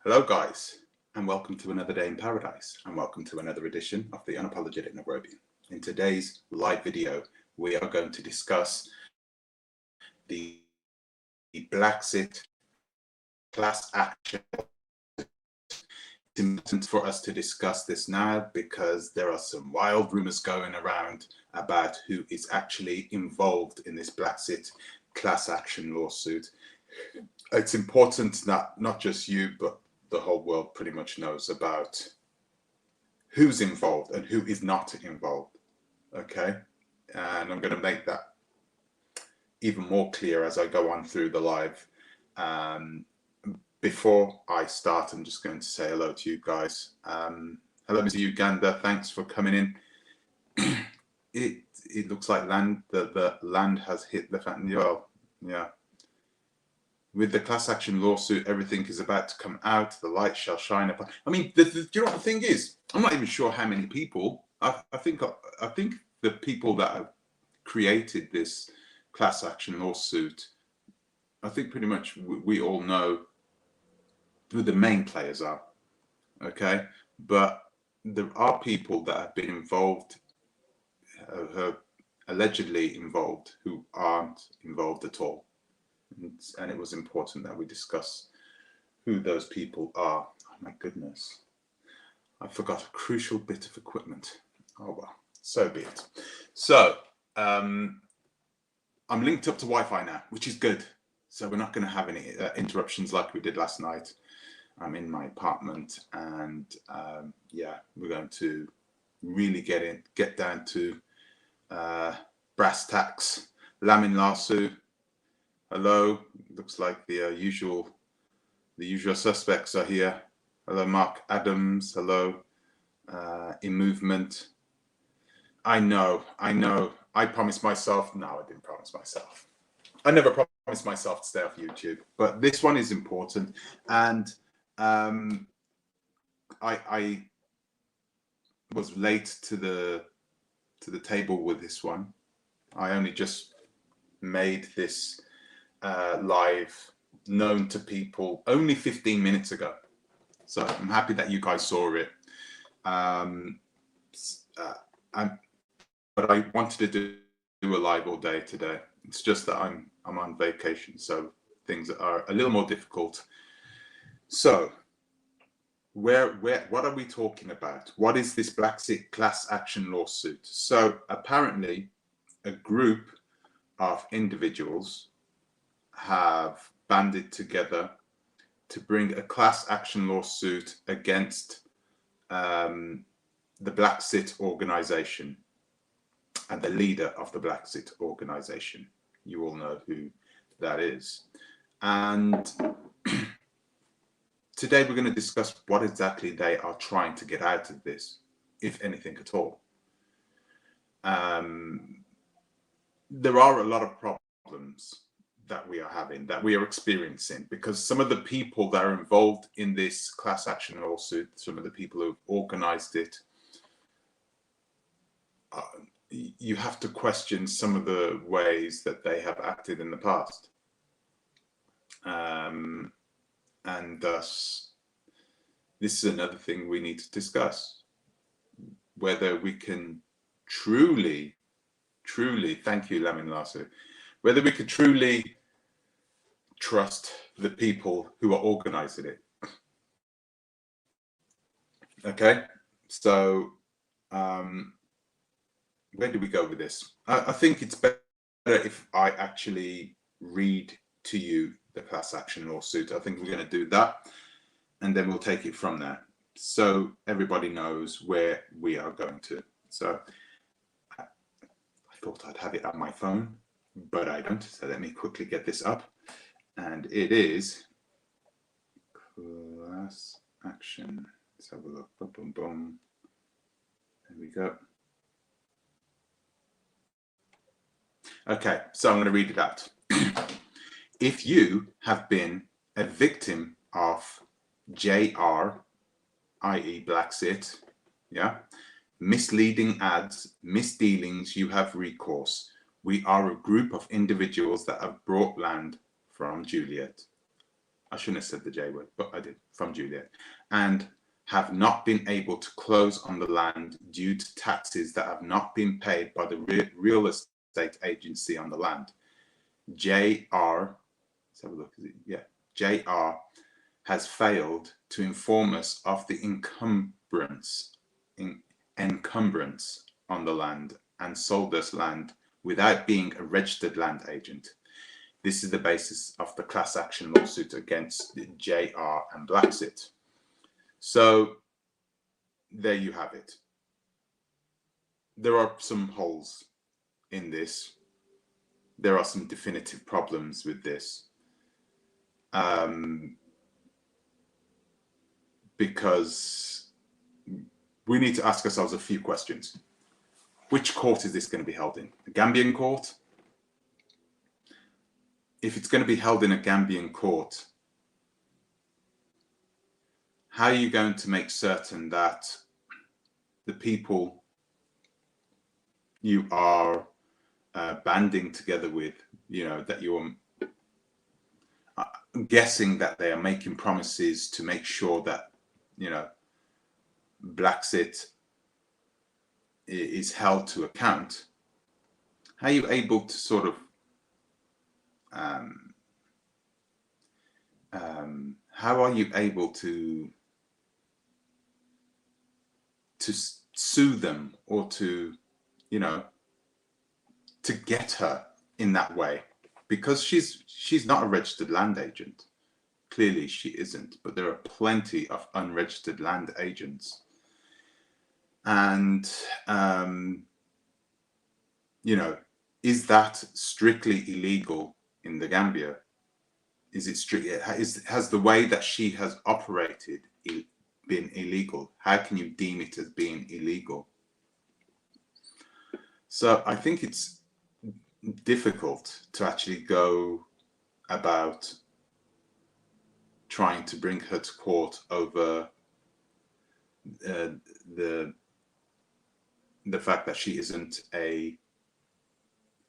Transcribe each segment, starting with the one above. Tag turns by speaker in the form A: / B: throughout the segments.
A: Hello guys, and welcome to another day in paradise, and welcome to another edition of the Unapologetic Nairobian. In today's live video, we are going to discuss the Blaxit class action. It's important for us to discuss this now because there are some wild rumors going around about who is actually involved in this Blaxit class action lawsuit. It's important that not just you, but the whole world pretty much knows about who's involved and who is not involved. Okay, and I'm going to make that even more clear as I go on through the live. Before I start, I'm just going to say hello to you guys. Hello, Mr. Uganda. Thanks for coming in. It looks like the land has hit the fan. Well, yeah. With the class action lawsuit, everything is about to come out. The light shall shine upon. I mean, do you know what the thing is? I'm not even sure how many people. I think the people that have created this class action lawsuit, I think pretty much we all know who the main players are. Okay, but there are people that have been involved, allegedly involved, who aren't involved at all. And it was important that we discuss who those people are. Oh my goodness, I forgot a crucial bit of equipment. Oh well, so be it. So I'm linked up to Wi-Fi now, which is good. So we're not going to have any interruptions like we did last night. I'm in my apartment, and yeah, we're going to really get down to brass tacks. Lamin Lasu. Hello, looks like the usual suspects are here. Hello, Mark Adams. Hello, in movement. I know. I promised myself. No, I didn't promise myself. I never promised myself to stay off YouTube, but this one is important. And I was late to the table with this one. I only just made this live known to people only 15 minutes ago, so I'm happy that you guys saw it. But I wanted to do a live all day today. It's just that I'm on vacation, so things are a little more difficult. So what are we talking about? What is this Blaxit class action lawsuit? So apparently a group of individuals have banded together to bring a class action lawsuit against the Blaxit organization and the leader of the Blaxit organization. You all know who that is. And today we're going to discuss what exactly they are trying to get out of this, if anything at all. There are a lot of problems that we are having, that we are experiencing, because some of the people that are involved in this class action lawsuit, some of the people who've organized it, you have to question some of the ways that they have acted in the past. And thus, this is another thing we need to discuss, whether we can truly, thank you, Lamin Lasso, whether we could truly trust the people who are organizing it. Okay, so where do we go with this? I think it's better if I actually read to you the class action lawsuit. I think we're going to do that, and then we'll take it from there, so everybody knows where we are going to. So I thought I'd have it on my phone, but I don't. So let me quickly get this up. And it is class action. Let's have a look. Boom, boom, boom. There we go. Okay, so I'm going to read it out. If you have been a victim of JR, i.e. Blaxit, yeah, misleading ads, misdealings, you have recourse. We are a group of individuals that have brought land from Juliet. I shouldn't have said the J word, but I did, from Juliet, and have not been able to close on the land due to taxes that have not been paid by the real estate agency on the land. JR, let's have a look, is it? Yeah, JR has failed to inform us of the encumbrance on the land and sold us land without being a registered land agent. This is the basis of the class action lawsuit against JR and Blaxit. So there you have it. There are some holes in this. There are some definitive problems with this. Because we need to ask ourselves a few questions. Which court is this going to be held in? A Gambian court? If it's going to be held in a Gambian court, how are you going to make certain that the people you are banding together with, you know, that you're guessing that they are making promises to make sure that, you know, Blaxit is held to account? How are you able to sort of how are you able to sue them, or to, you know, to get her in that way? Because she's not a registered land agent. Clearly she isn't, but there are plenty of unregistered land agents. And you know, is that strictly illegal in the Gambia? Is it strict? Has the way that she has operated been illegal? How can you deem it as being illegal? So I think it's difficult to actually go about trying to bring her to court over the fact that she isn't a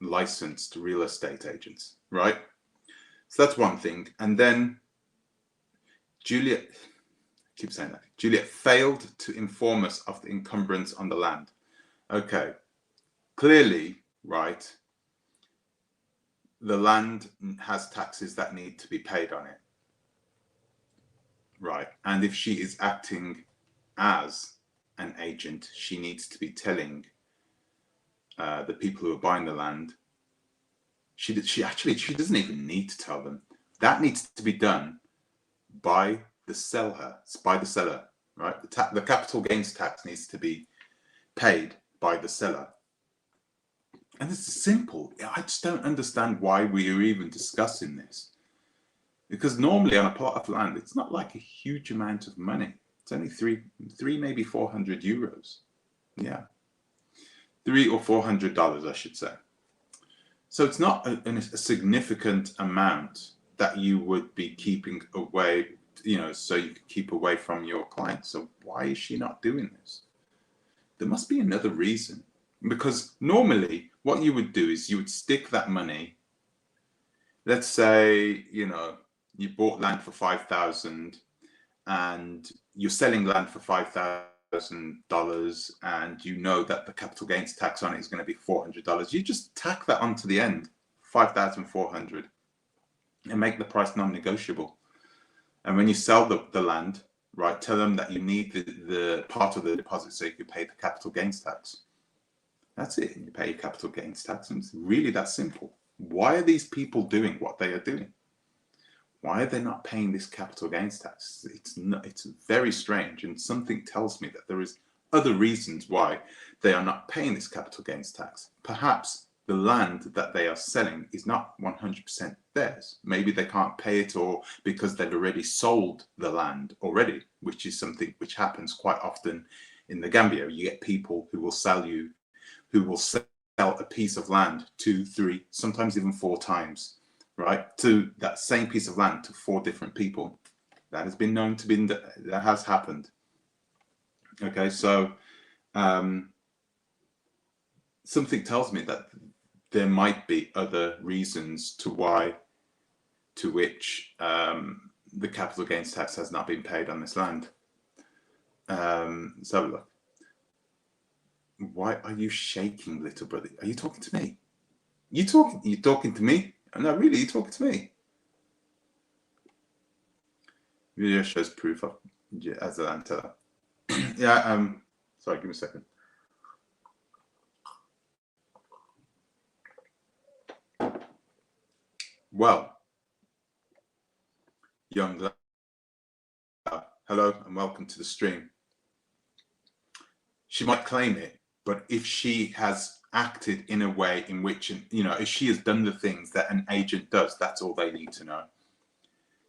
A: licensed real estate agent, right? So that's one thing. And then Juliet, I keep saying that, Juliet failed to inform us of the encumbrance on the land. Okay, clearly, right, the land has taxes that need to be paid on it, right? And if she is acting as an agent, she needs to be telling the people who are buying the land. She doesn't even need to tell them. That needs to be done by the seller, right? The capital gains tax needs to be paid by the seller. And this is simple. I just don't understand why we are even discussing this. Because normally on a plot of land, it's not like a huge amount of money. It's only three, maybe 400 euros. Yeah. $300 or $400, I should say. So it's not a significant amount that you would be keeping away, you know, so you can keep away from your client. So why is she not doing this? There must be another reason. Because normally what you would do is you would stick that money. Let's say, you know, you bought land for $5,000 and you're selling land for $5,000, and you know that the capital gains tax on it is going to be $400. You just tack that onto the end, $5,400, and make the price non-negotiable. And when you sell the land, right, tell them that you need the part of the deposit so you can pay the capital gains tax. That's it. You pay your capital gains tax, and it's really that simple. Why are these people doing what they are doing? Why are they not paying this capital gains tax? It's very strange, and something tells me that there is other reasons why they are not paying this capital gains tax. Perhaps the land that they are selling is not 100% theirs. Maybe they can't pay it, or because they've already sold the land already, which is something which happens quite often in the Gambia. You get people who will sell a piece of land 2, 3, sometimes even 4 times. Right, to that same piece of land to 4 different people. That has been known to be, that has happened. Okay, so something tells me that there might be other reasons to which the capital gains tax has not been paid on this land. So look, why are you shaking, little brother? Are you talking to me? You talking to me? No, really, you talking to me? Video shows proof of as a land teller. Yeah. Sorry, give me a second. Well, young lad, hello and welcome to the stream. She might claim it, but if she has acted in a way in which, you know, if she has done the things that an agent does, that's all they need to know.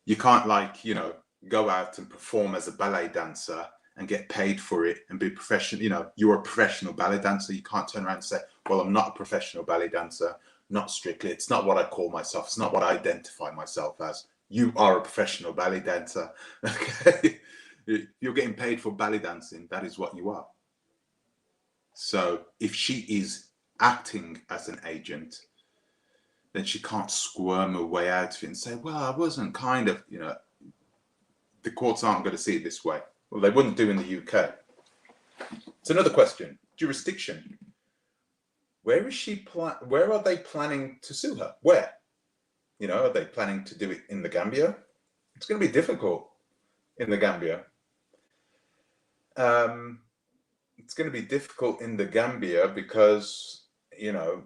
A: You can't, like, you know, go out and perform as a ballet dancer and get paid for it and be professional. You know, you're a professional ballet dancer. You can't turn around and say, well, I'm not a professional ballet dancer. Not strictly. It's not what I call myself. It's not what I identify myself as. You are a professional ballet dancer. Okay. You're getting paid for ballet dancing. That is what you are. So if she is acting as an agent, then she can't squirm her way out of it and say, well, I wasn't kind of, you know, the courts aren't going to see it this way. Well, they wouldn't do in the UK. It's another question. Jurisdiction. Where is she? Where are they planning to sue her? Where? You know, are they planning to do it in the Gambia? It's going to be difficult in the Gambia. It's going to be difficult in the Gambia because, you know,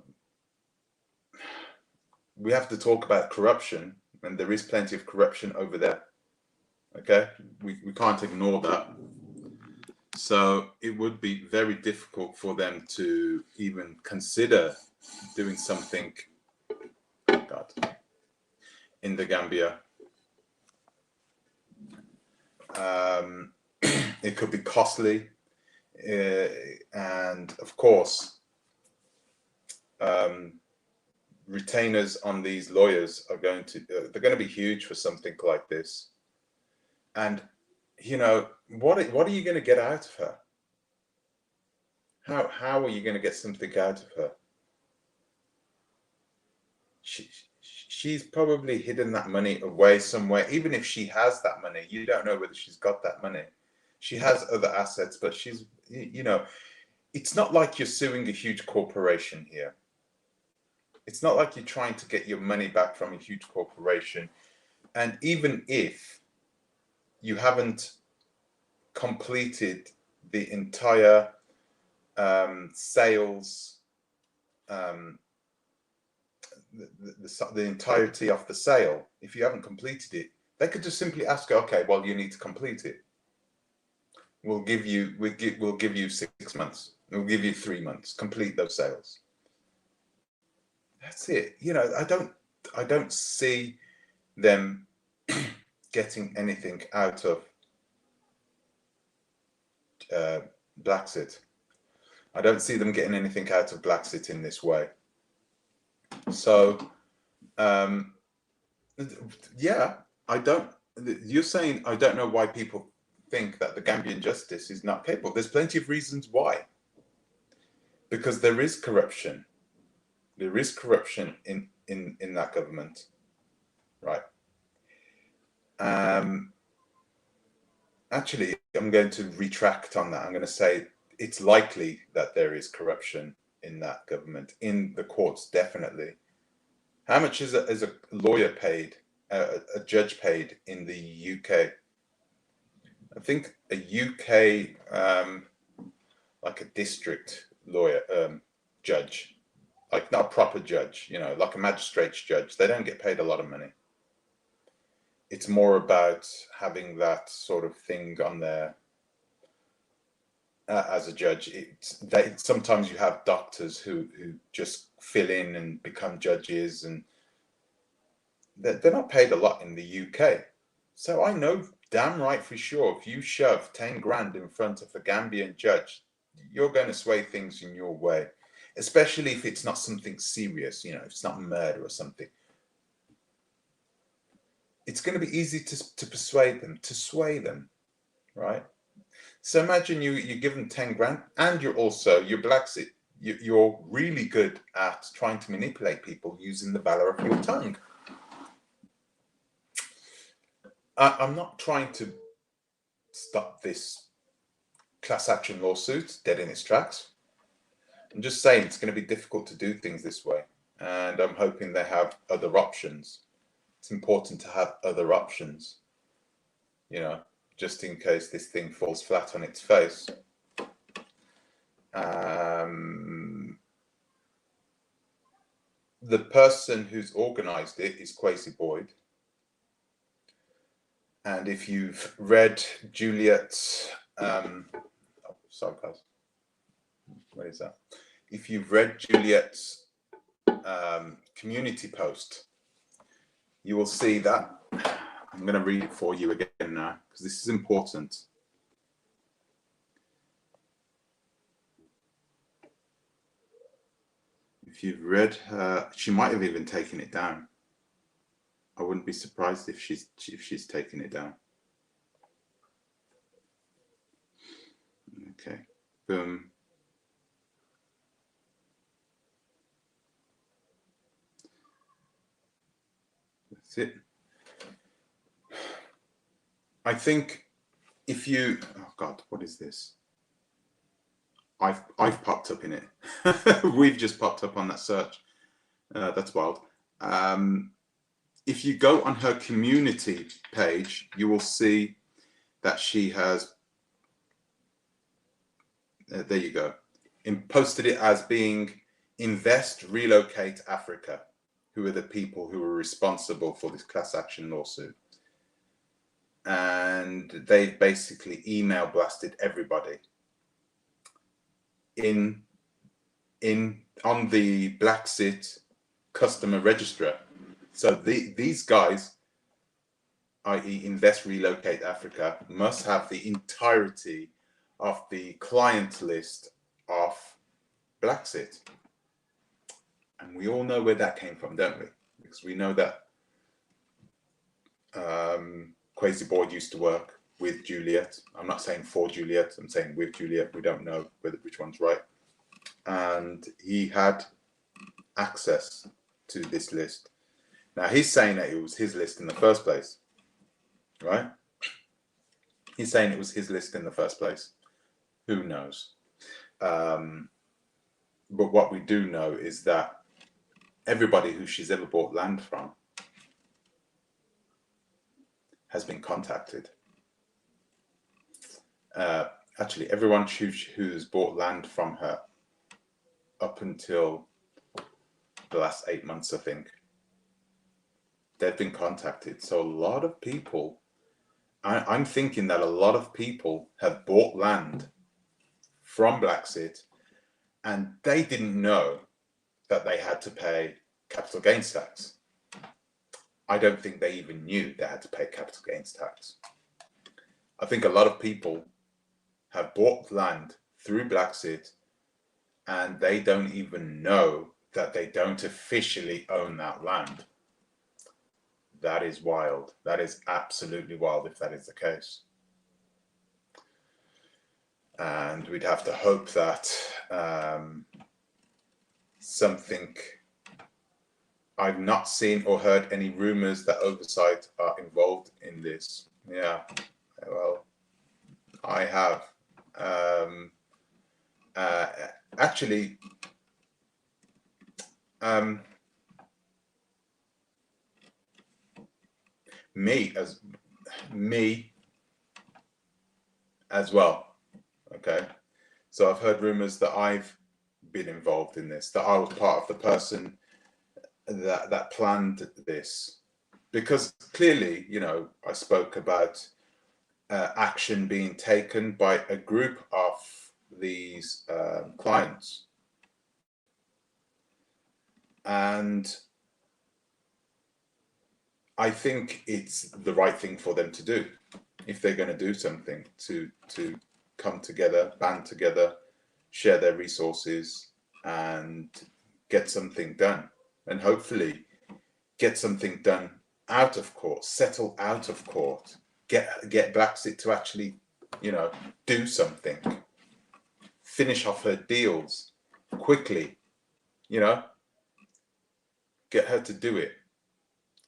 A: we have to talk about corruption, and there is plenty of corruption over there. Okay, we can't ignore that. So it would be very difficult for them to even consider doing something, God, in the Gambia. It could be costly, and of course, retainers on these lawyers are going to they're going to be huge for something like this. And you know, what are you going to get out of her? How are you going to get something out of her? She's probably hidden that money away somewhere. Even if she has that money, you don't know whether she's got that money. She has other assets, but she's, you know, it's not like you're suing a huge corporation here. It's not like you're trying to get your money back from a huge corporation. And even if you haven't completed the entire sales, the entirety of the sale, if you haven't completed it, they could just simply ask, okay, well, you need to complete it. We'll give you 6 months. We'll give you 3 months. Complete those sales. That's it. You know, I don't see them getting anything out of Blaxit. I don't see them getting anything out of Blaxit in this way. So, yeah, you're saying, I don't know why people think that the Gambian justice is not capable. There's plenty of reasons why. Because there is corruption. There is corruption in that government, right? Actually, I'm going to retract on that. I'm going to say it's likely that there is corruption in that government, in the courts, definitely. How much is a lawyer paid, a judge paid in the UK? I think a UK, like a district lawyer, judge, like not a proper judge, you know, like a magistrate's judge, they don't get paid a lot of money. It's more about having that sort of thing on there as a judge. Sometimes you have doctors who just fill in and become judges, and they're not paid a lot in the UK. So I know damn right for sure, if you shove 10 grand in front of a Gambian judge, you're going to sway things in your way, especially if it's not something serious, you know, if it's not murder or something. It's going to be easy to persuade them, to sway them, right? So imagine you give them 10 grand and you're Blaxit. You're really good at trying to manipulate people using the valor of your tongue. I'm not trying to stop this class action lawsuit dead in its tracks. I'm just saying it's going to be difficult to do things this way, and I'm hoping they have other options. It's important to have other options, you know, just in case this thing falls flat on its face. The person who's organized it is Kwesi Boyd. And if you've read Juliet's, sorry guys, what is that? If you've read Juliet's community post, you will see that. I'm going to read it for you again now, because this is important. If you've read her, she might have even taken it down. I wouldn't be surprised if she's taken it down. Okay, boom. That's it. I think if you, oh God, what is this? I've popped up in it. We've just popped up on that search. That's wild. If you go on her community page, you will see that she has, there you go, posted it as being Invest, Relocate Africa, who are the people who are responsible for this class action lawsuit. And they've basically email blasted everybody on the Blaxit customer register. So these guys, i.e. Invest, Relocate Africa, must have the entirety of the client list of Blaxit. And we all know where that came from, don't we? Because we know that Kwesi Boyd used to work with Juliet. I'm not saying for Juliet, I'm saying with Juliet. We don't know which one's right. And he had access to this list. Now, he's saying that it was his list in the first place, right? He's saying it was his list in the first place. Who knows? But what we do know is that everybody who she's ever bought land from has been contacted. Actually, everyone who's bought land from her up until the last 8 months, I think, they've been contacted. So a lot of people, I'm thinking that a lot of people have bought land from Blaxit and they didn't know that they had to pay capital gains tax. I don't think they even knew they had to pay capital gains tax. I think a lot of people have bought land through Blaxit and they don't even know that they don't officially own that land. That is wild. That is absolutely wild if that is the case. And we'd have to hope that something, I've not seen or heard any rumors that Oversight are involved in this. Yeah, well, I have. Actually, me as well. Okay, so I've heard rumors that I've been involved in this, that I was part of the person that planned this, because clearly, you know, I spoke about action being taken by a group of these clients, and I think it's the right thing for them to do if they're going to do something, to come together, band together, share their resources, and get something done, and hopefully get something done out of court, settle out of court, get Blaxit to actually, you know, do something, finish off her deals quickly, you know, get her to do it,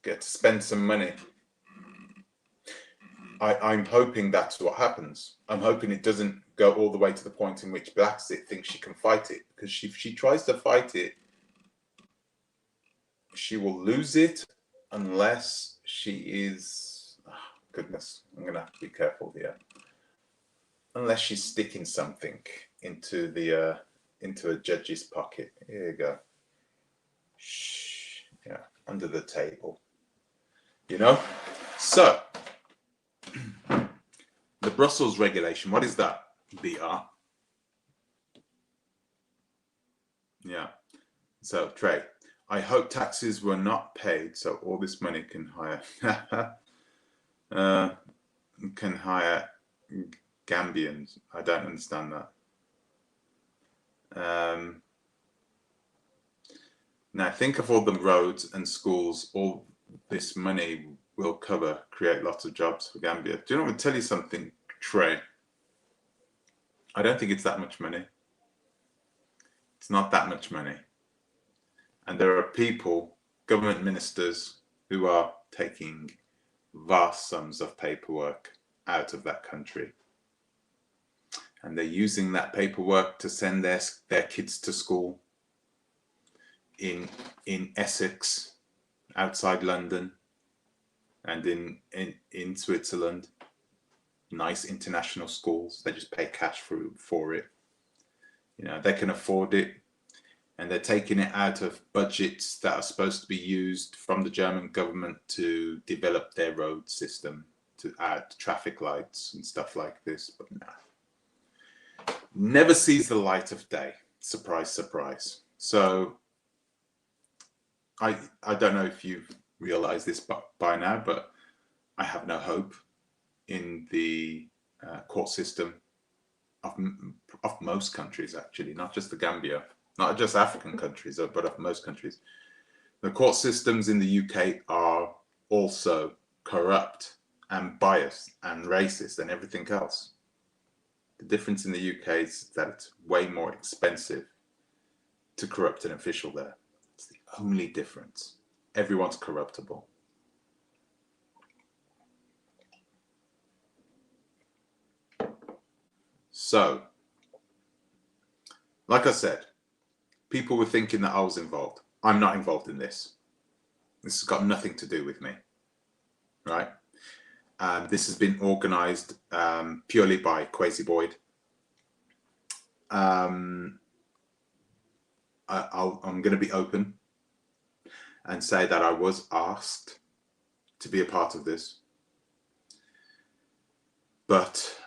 A: get to spend some money. I'm hoping that's what happens. I'm hoping it doesn't go all the way to the point in which Blaxit thinks she can fight it, because if she tries to fight it, she will lose it unless she is, oh, goodness, I'm gonna have to be careful here. Unless she's sticking something into the into a judge's pocket. Here you go. Shh, yeah, under the table. You know? So the Brussels regulation, what is that? BR. Yeah. So Trey, I hope taxes were not paid, so all this money can hire can hire Gambians. I don't understand that. Now think of all the roads and schools all this money will cover, create lots of jobs for Gambia. Do you know, I'm going to tell you something, Trey? I don't think it's that much money. It's not that much money. And there are people, government ministers, who are taking vast sums of paperwork out of that country. And they're using that paperwork to send their kids to school in Essex, outside London, and in Switzerland. Nice international schools. They just pay cash for it. You know, they can afford it. And they're taking it out of budgets that are supposed to be used from the German government to develop their road system, to add traffic lights and stuff like this. But no, never sees the light of day. Surprise, surprise. So I don't know if you've realized this by now, but I have no hope in the court system of most countries, actually, not just the Gambia. Not just African countries, but of most countries. The court systems in the UK are also corrupt and biased and racist and everything else. The difference in the UK is that it's way more expensive to corrupt an official there. It's the only difference. Everyone's corruptible. So, like I said, people were thinking that I was involved. I'm not involved in this. This has got nothing to do with me, right? This has been organised purely by Kwesi Boyd. I'm going to be open and say that I was asked to be a part of this, but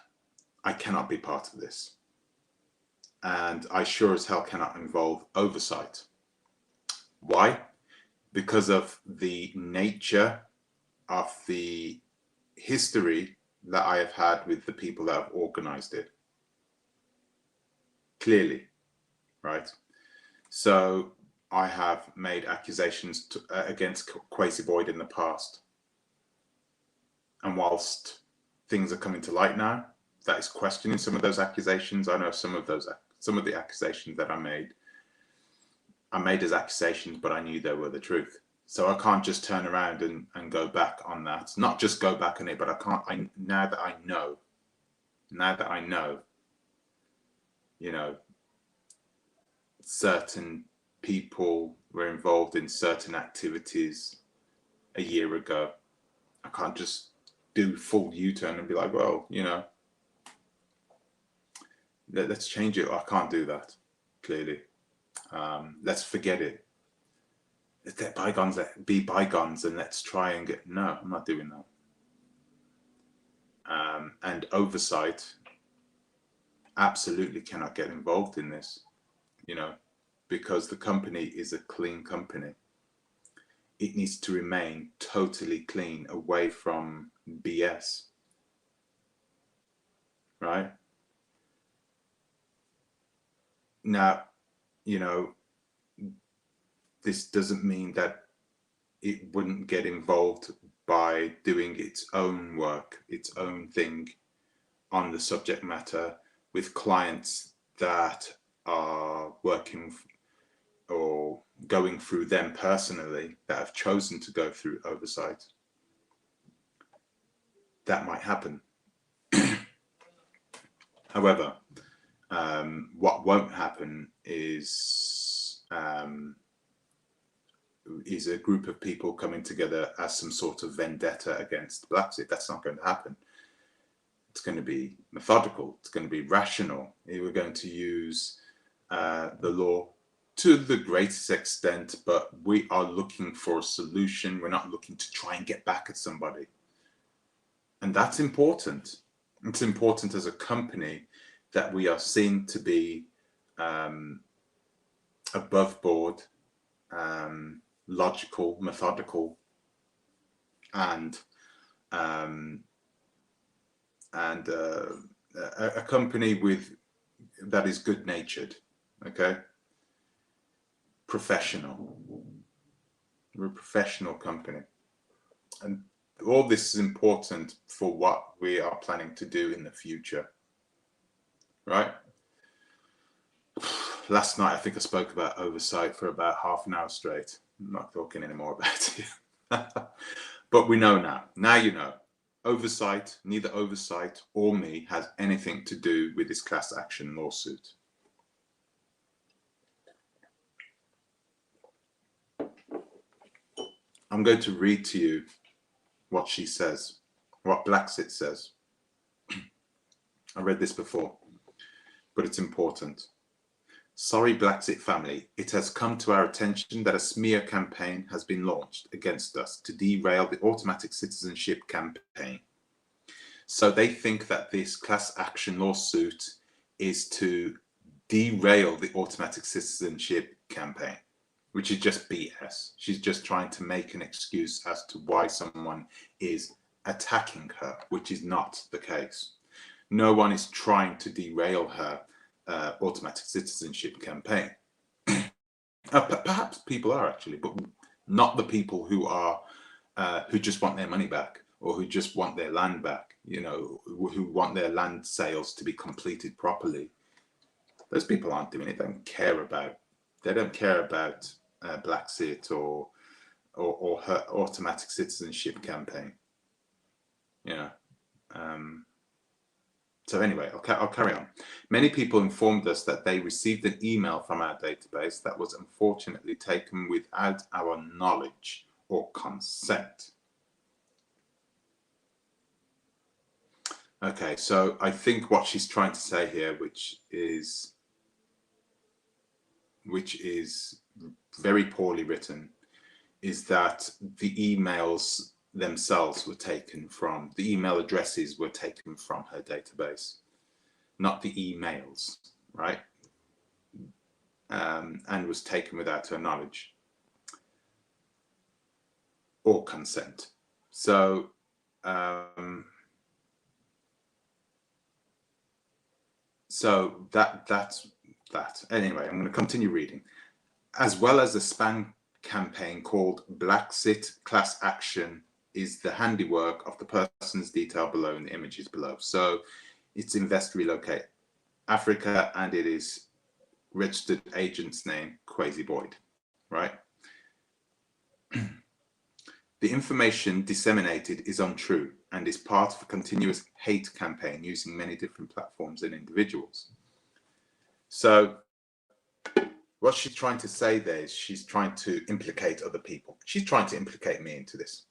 A: I cannot be part of this. And I sure as hell cannot involve Oversight. Why? Because of the nature of the history that I have had with the people that have organized it. Clearly, right? So I have made accusations against Kwesi Boyd in the past. And whilst things are coming to light now, that is questioning some of those accusations. I know some of the accusations that I made as accusations, but I knew they were the truth. So I can't just turn around and go back on that. Not just go back on it, but I can't. Now that I know, you know, certain people were involved in certain activities a year ago, I can't just do full U-turn and be like, well, you know, let's change it. I can't do that, clearly. Let's forget it. Let bygones be bygones, and let's try and get... No, I'm not doing that. And Oversight absolutely cannot get involved in this, you know, because the company is a clean company. It needs to remain totally clean, away from BS, right? Now, you know, this doesn't mean that it wouldn't get involved by doing its own work, its own thing on the subject matter with clients that are working or going through them personally, that have chosen to go through Oversight. that might happen. However, what won't happen is a group of people coming together as some sort of vendetta against Blaxit. That's not going to happen. It's going to be methodical. It's going to be rational. We're going to use the law to the greatest extent, but we are looking for a solution. We're not looking to try and get back at somebody. And that's important. It's important as a company that we are seen to be above board, logical, methodical, and a company that is good-natured, okay? Professional. We're a professional company. And all this is important for what we are planning to do in the future, right? Last night, I think I spoke about oversight for about half an hour straight. I'm not talking anymore about it. But we know now. Now you know. Oversight, neither Oversight or me has anything to do with this class action lawsuit. I'm going to read to you what she says, what Blaxit says. I read this before, but it's important. Sorry, Blaxit family, it has come to our attention that a smear campaign has been launched against us to derail the automatic citizenship campaign. So they think that this class action lawsuit is to derail the automatic citizenship campaign, which is just BS. She's just trying to make an excuse as to why someone is attacking her, which is not the case. No one is trying to derail her automatic citizenship campaign. Perhaps people are actually, but not the people who are who just want their money back or who just want their land back, you know, who want their land sales to be completed properly. Those people aren't doing it. They don't care about Blaxit or her automatic citizenship campaign, you know. So anyway, I'll carry on. Many people informed us that they received an email from our database that was unfortunately taken without our knowledge or consent. Okay, so I think what she's trying to say here, which is very poorly written, is that the emails themselves were taken from, the email addresses were taken from her database, not the emails, right? And was taken without her knowledge or consent. So that's that. Anyway, I'm going to continue reading. As well as a spam campaign called Blaxit Class Action is the handiwork of the persons detailed below in the images below. So it's Invest Relocate Africa, and it is registered agent's name, Quasi Boyd, right? The information disseminated is untrue and is part of a continuous hate campaign using many different platforms and individuals. So what she's trying to say there is she's trying to implicate other people. She's trying to implicate me into this.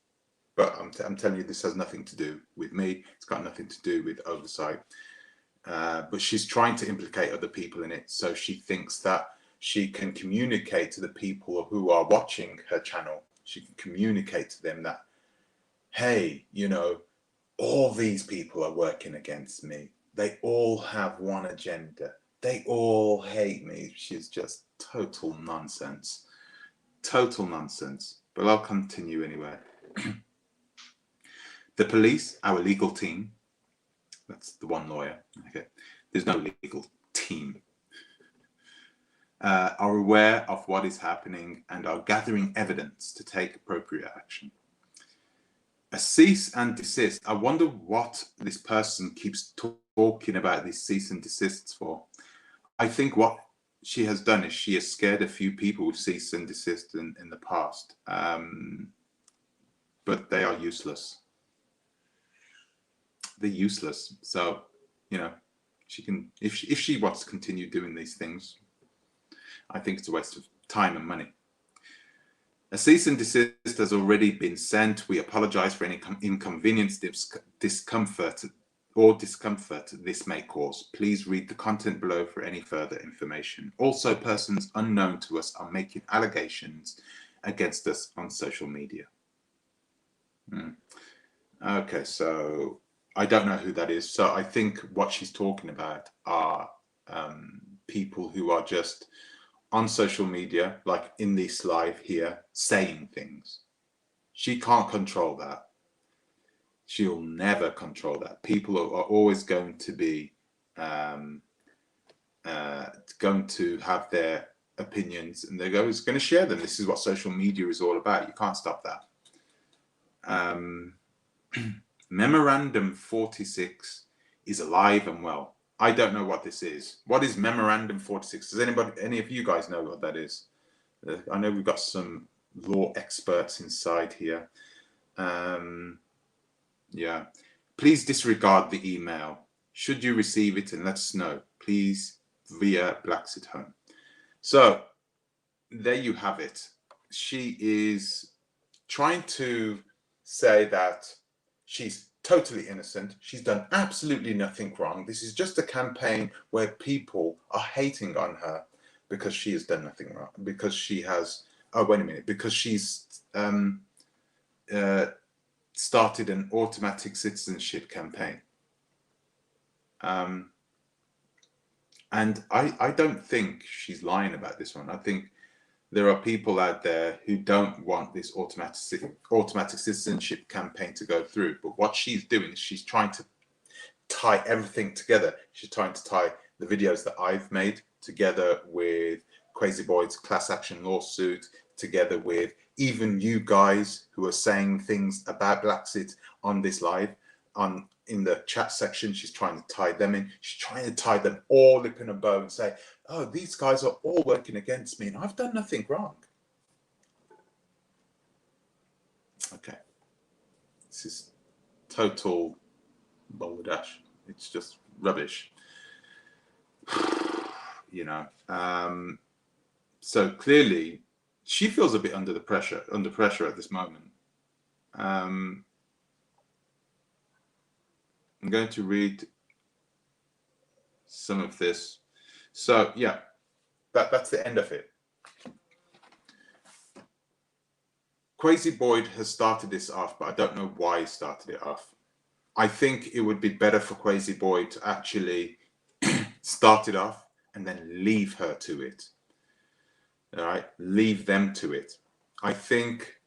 A: But I'm telling you, this has nothing to do with me. It's got nothing to do with Oversight. But she's trying to implicate other people in it. So she thinks that she can communicate to the people who are watching her channel. She can communicate to them that, hey, you know, all these people are working against me. They all have one agenda. They all hate me. She's just total nonsense. Total nonsense. But I'll continue anyway. The police, our legal team, that's the one lawyer, okay, there's no legal team, are aware of what is happening and are gathering evidence to take appropriate action. A cease and desist. I wonder what this person keeps talking about these cease and desists for. I think what she has done is she has scared a few people with cease and desist in the past, but they are useless. they're useless. So, you know, she can, if she wants to continue doing these things, I think it's a waste of time and money. A cease and desist has already been sent. We apologize for any inconvenience, discomfort this may cause. Please read the content below for any further information. Also, persons unknown to us are making allegations against us on social media. Okay, so I don't know who that is. So I think what she's talking about are people who are just on social media, like in this live here, saying things. She can't control that. She'll never control that. People are always going to be going to have their opinions, and they're always going to share them. This is what social media is all about. You can't stop that. Memorandum 46 is alive and well. I don't know what this is. What is Memorandum 46? Does any of you guys know what that is? I know we've got some law experts inside here. Yeah. Please disregard the email. Should you receive it, and let us know, please, via Blaxit Home. So there you have it. She is trying to say that she's totally innocent. She's done absolutely nothing wrong. This is just a campaign where people are hating on her because she has done nothing wrong. Because she has, oh, wait a minute, because she's started an automatic citizenship campaign. And I don't think she's lying about this one. I think there are people out there who don't want this automatic citizenship campaign to go through. But what she's doing is she's trying to tie everything together. She's trying to tie the videos that I've made together with Crazy Boyd's class action lawsuit, together with even you guys who are saying things about Blaxit on this live, in the chat section. She's trying to tie them in. She's trying to tie them all up in a bow and say, oh, these guys are all working against me and I've done nothing wrong. Okay. This is total balderdash. It's just rubbish. You know, so clearly she feels a bit under pressure at this moment. I'm going to read some of this. So yeah, that's the end of it. Crazy Boyd has started this off, but I don't know why he started it off. I think it would be better for Crazy Boyd to actually start it off and then leave her to it. All right, leave them to it. I think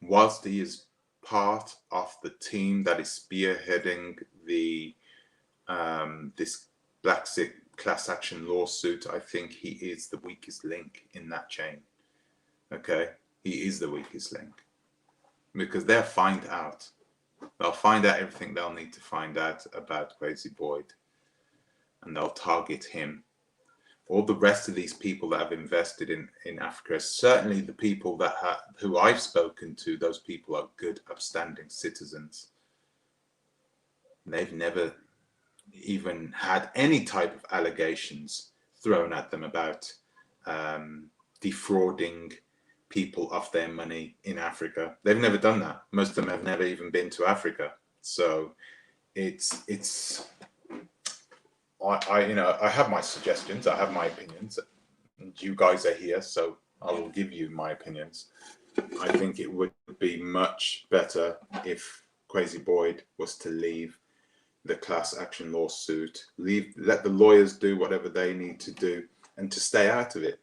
A: whilst he is part of the team that is spearheading the this Blaxit class action lawsuit, I think he is the weakest link in that chain. Okay, he is the weakest link because they'll find out. They'll find out everything they'll need to find out about Crazy Boyd, and they'll target him. All the rest of these people that have invested in Africa, certainly the people that who I've spoken to, those people are good, upstanding citizens. They've never even had any type of allegations thrown at them about defrauding people of their money in Africa. They've never done that. Most of them have never even been to Africa. So it's I have my suggestions, I have my opinions, and you guys are here, so I will give you my opinions. I think it would be much better if Crazy Boyd was to leave the class action lawsuit, let the lawyers do whatever they need to do, and to stay out of it.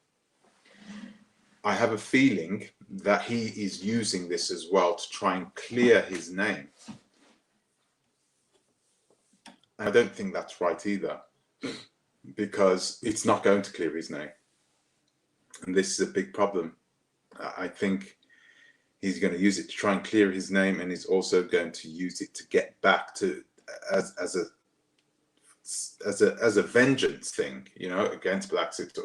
A: I have a feeling that he is using this as well to try and clear his name. I don't think that's right either, because it's not going to clear his name. And this is a big problem. I think he's going to use it to try and clear his name, and he's also going to use it to get back to as a vengeance thing, you know, against Blaxit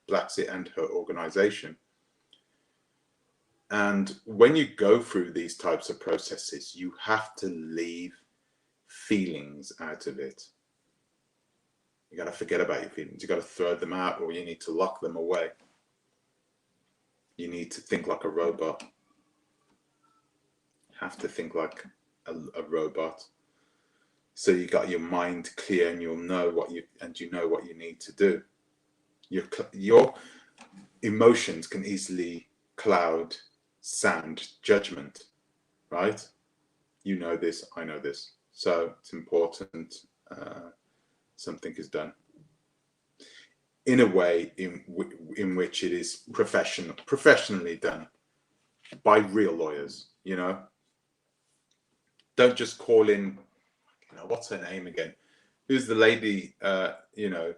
A: Blaxit and her organization. And when you go through these types of processes, you have to leave feelings out of it. You got to forget about your feelings. You got to throw them out, or you need to lock them away. You need to think like a robot. You have to think like a robot. So you got your mind clear, and you know what you need to do. Your emotions can easily cloud sound judgment, right? You know this, I know this. So it's important something is done in a way in which it is professionally done by real lawyers, you know. Don't just call in, you know, what's her name again? Who's the lady, you know,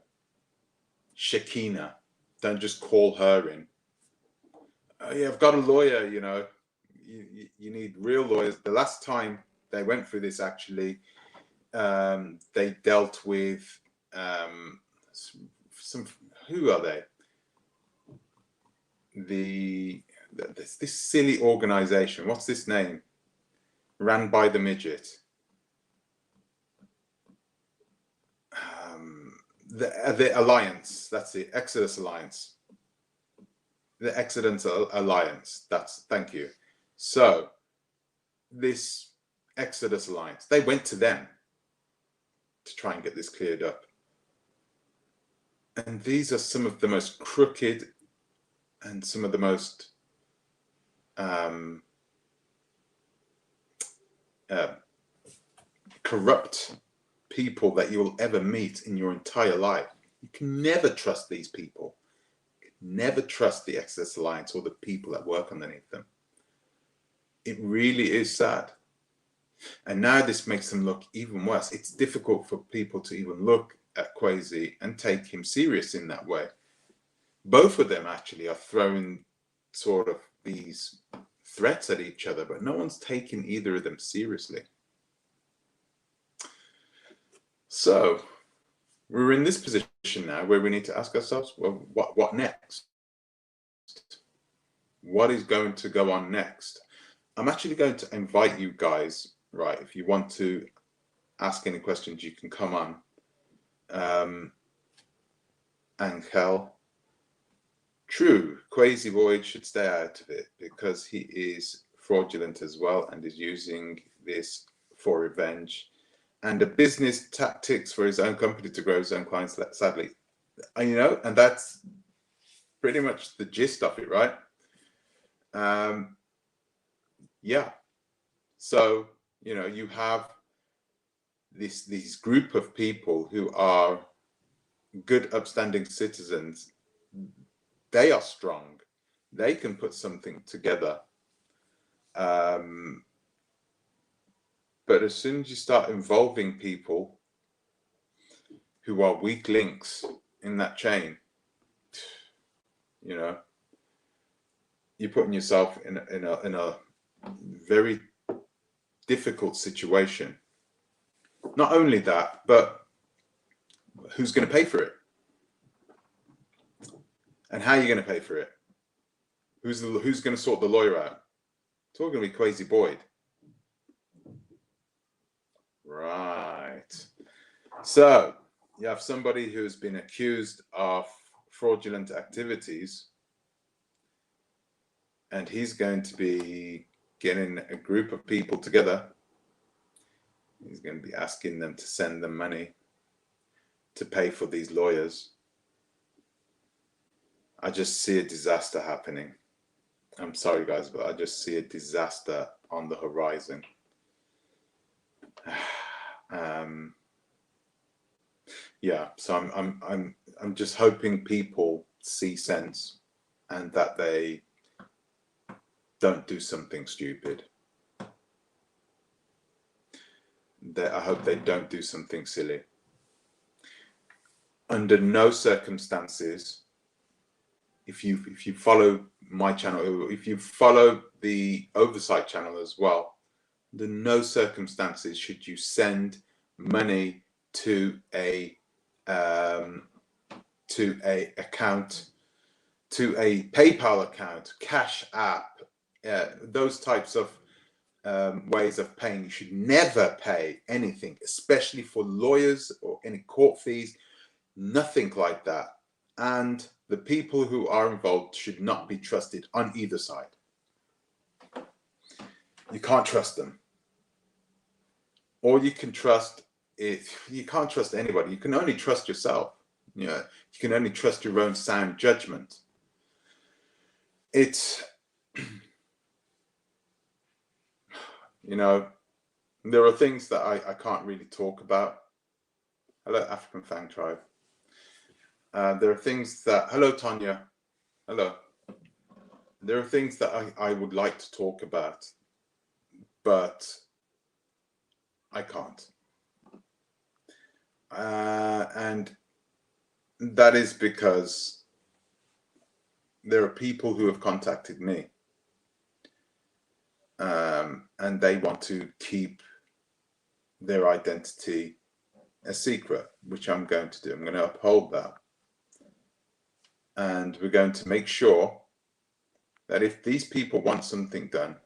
A: Shakina. Don't just call her in. Oh, yeah, I've got a lawyer, you know. You need real lawyers. The last time they went through this, actually, they dealt with some. Who are they? This silly organization. What's this name? Ran by the midget. The Alliance. That's it. Exodus Alliance. The Exodus Alliance. Thank you. So this Exodus Alliance, they went to them to try and get this cleared up. And these are some of the most crooked and some of the most corrupt people that you will ever meet in your entire life. You can never trust these people. You can never trust the Exodus Alliance or the people that work underneath them. It really is sad. And now this makes them look even worse. It's difficult for people to even look at Kwesi and take him serious in that way. Both of them actually are throwing sort of these threats at each other, but no one's taking either of them seriously. So we're in this position now where we need to ask ourselves, well, what next? What is going to go on next? I'm actually going to invite you guys, right? If you want to ask any questions, you can come on. Angel. True, Kwesi Boyd should stay out of it because he is fraudulent as well and is using this for revenge and a business tactics for his own company to grow his own clients, sadly. You know, and that's pretty much the gist of it, right? Yeah. So, you know, you have these group of people who are good, upstanding citizens. They are strong. They can put something together. But as soon as you start involving people who are weak links in that chain, you know, you're putting yourself in a very difficult situation. Not only that, but who's going to pay for it? And how are you going to pay for it? Who's going to sort the lawyer out? It's all going to be Kwesi Boyd. Right. So you have somebody who's been accused of fraudulent activities, and he's going to be getting a group of people together. He's going to be asking them to send them money to pay for these lawyers. I just see a disaster happening. I'm sorry, guys, but I just see a disaster on the horizon. Yeah, so I'm just hoping people see sense and that they don't do something stupid. I hope they don't do something silly. Under no circumstances, if you follow my channel, if you follow the Oversight channel as well, under no circumstances should you send money to a account, to a PayPal account, Cash App, those types of ways of paying. You should never pay anything, especially for lawyers or any court fees, nothing like that. And the people who are involved should not be trusted on either side. You can't trust them. All you can trust is, you can't trust anybody. You can only trust yourself. You know, you can only trust your own sound judgment. It's, you know, there are things that I can't really talk about. Hello, African Fang Tribe. There are things that, hello, Tanya. Hello. There are things that I would like to talk about, but I can't. And that is because there are people who have contacted me, and they want to keep their identity a secret, which I'm going to do. I'm going to uphold that. And we're going to make sure that if these people want something done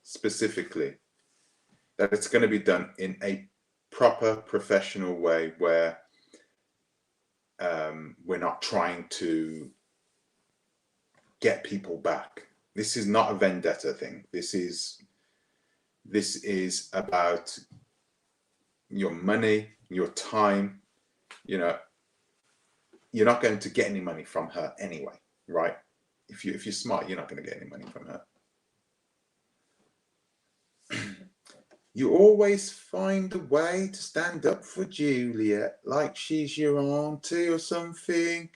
A: specifically, that it's going to be done in a proper professional way where we're not trying to get people back. This is not a vendetta thing. This is about your money, your time. You know, you're not going to get any money from her anyway, right? If you're smart, you're not going to get any money from her. You always find a way to stand up for Juliet, like she's your auntie or something.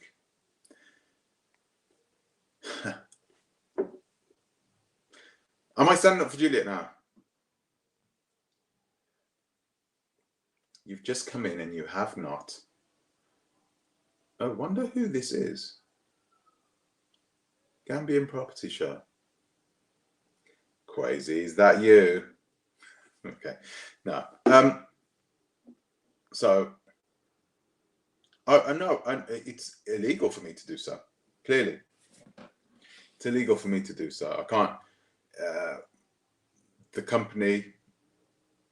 A: Am I standing up for Juliet now? You've just come in and you have not. I wonder who this is. Gambian Property Show. Quasi, is that you? Okay, no. So, I know it's illegal for me to do so. Clearly, it's illegal for me to do so. I can't. The company,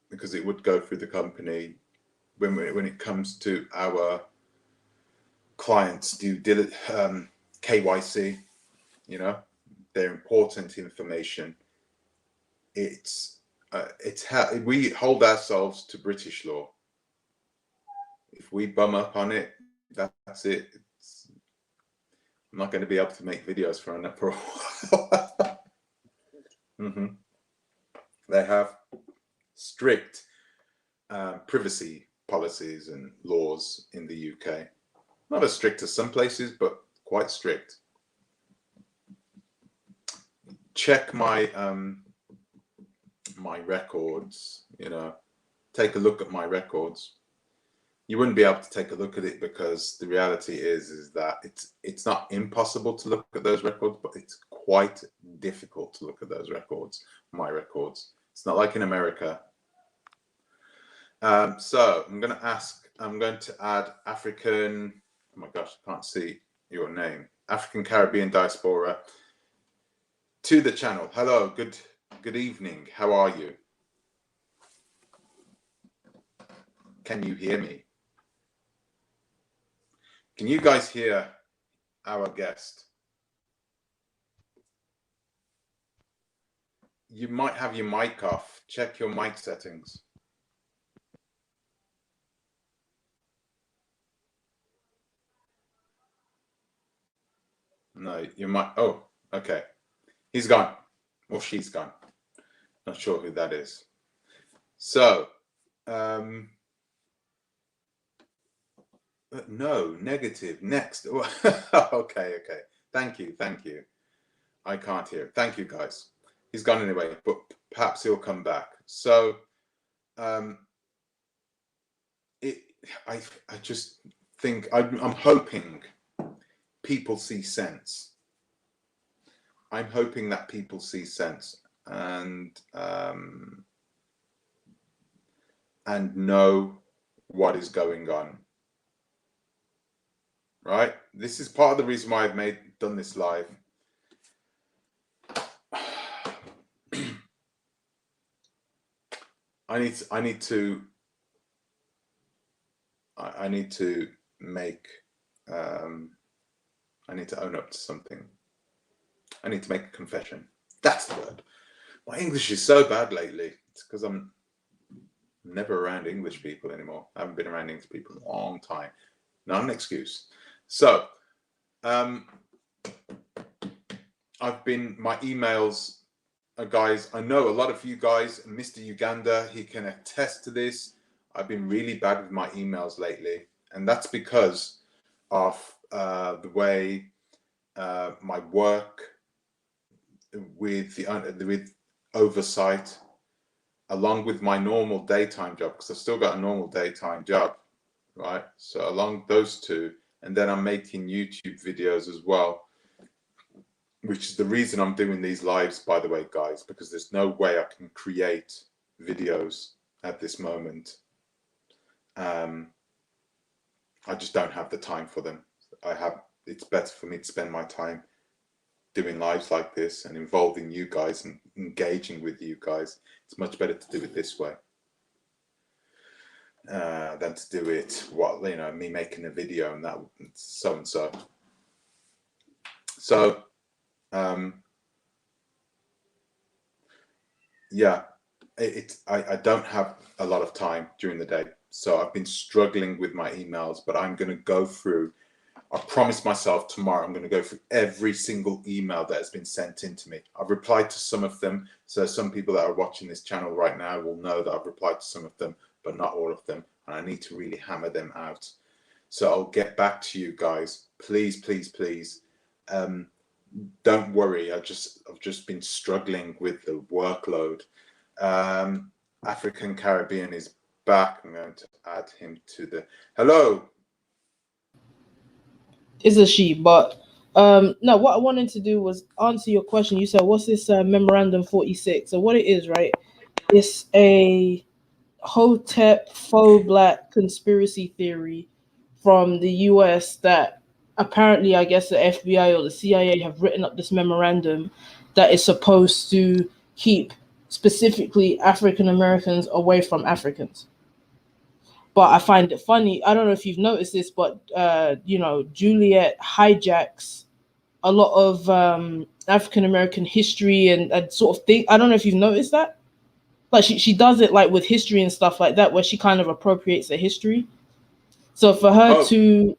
A: because it would go through the company when it comes to our clients do KYC. You know, they're important information. It's how we hold ourselves to British law. If we bum up on it, that's it. I'm not going to be able to make videos for a while. They have strict privacy policies and laws in the UK. Not as strict as some places, but quite strict. Check my my records, you know, take a look at my records. You wouldn't be able to take a look at it because the reality is that it's not impossible to look at those records, but it's quite difficult to look at those records, my records. It's not like in America. So I'm going to add African, oh my gosh, I can't see your name, African Caribbean Diaspora to the channel. Hello, good evening. How are you? Can you hear me? Can you guys hear our guest? You might have your mic off. Check your mic settings. No, you might. Oh, okay. He's gone. Or she's gone. Not sure who that is. So, no, negative. Next. Okay. Thank you. I can't hear. Thank you, guys. He's gone anyway, but perhaps he'll come back. So, I just think I'm hoping people see sense. I'm hoping that people see sense and know what is going on. Right? This is part of the reason why I've done this live. I need to make I need to own up to something. I need to make a confession. That's the word. My English is so bad lately. It's because I'm never around English people anymore. I haven't been around English people in a long time. Not an excuse. So, my emails, guys, I know a lot of you guys, Mr. Uganda, he can attest to this. I've been really bad with my emails lately. And that's because of the way my work with Oversight, along with my normal daytime job, because I've still got a normal daytime job, right? So along those two, and then I'm making YouTube videos as well, which is the reason I'm doing these lives, by the way, guys, because there's no way I can create videos at this moment. I just don't have the time for them. It's better for me to spend my time doing lives like this and involving you guys and engaging with you guys. It's much better to do it this way than to do it, me making a video and that so and so. So, yeah, I don't have a lot of time during the day. So I've been struggling with my emails, but I'm going to go through. I promised myself tomorrow I'm going to go through every single email that has been sent in to me. I've replied to some of them. So some people that are watching this channel right now will know that I've replied to some of them, but not all of them. And I need to really hammer them out. So I'll get back to you guys. Please, please, please. Don't worry. I've just been struggling with the workload. African Caribbean is back. I'm going to add him to the hello.
B: Is a she, but no, what I wanted to do was answer your question. You said, what's this Memorandum 46? So what it is, right? It's a Hotep faux black conspiracy theory from the US that apparently, I guess, the FBI or the CIA have written up this memorandum that is supposed to keep specifically African Americans away from Africans. But I find it funny. I don't know if you've noticed this, but Juliet hijacks a lot of African American history and sort of thing. I don't know if you've noticed that. Like she does it like with history and stuff like that, where she kind of appropriates the history. So for her to,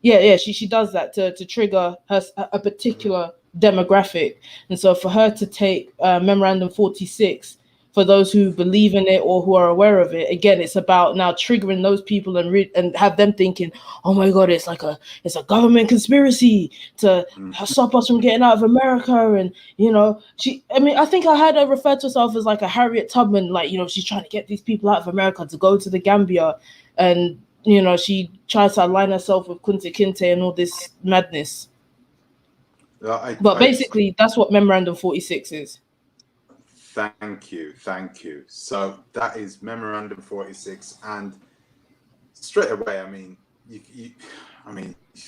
B: she does that to trigger a particular demographic, and so for her to take Memorandum 46, for those who believe in it or who are aware of it, again, it's about now triggering those people and have them thinking, oh my God, it's a government conspiracy to stop us from getting out of America. And I think I had her refer to herself as like a Harriet Tubman, like, she's trying to get these people out of America to go to the Gambia, and she tries to align herself with Kunta Kinte and all this madness. But basically, that's what Memorandum 46 is.
A: Thank you. So that is Memorandum 46, and straight away,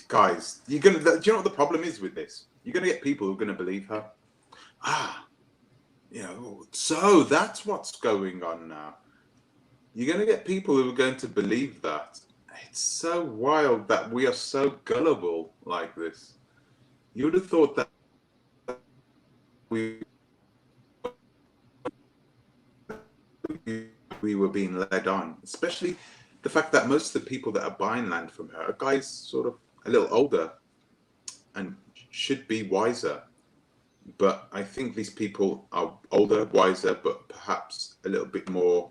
A: guys, do you know what the problem is with this? You're gonna get people who are gonna believe her. So that's what's going on now. You're gonna get people who are going to believe that. It's so wild that we are so gullible like this. You would have thought that we were being led on, especially the fact that most of the people that are buying land from her are guys sort of a little older and should be wiser. But I think these people are older, wiser, but perhaps a little bit more,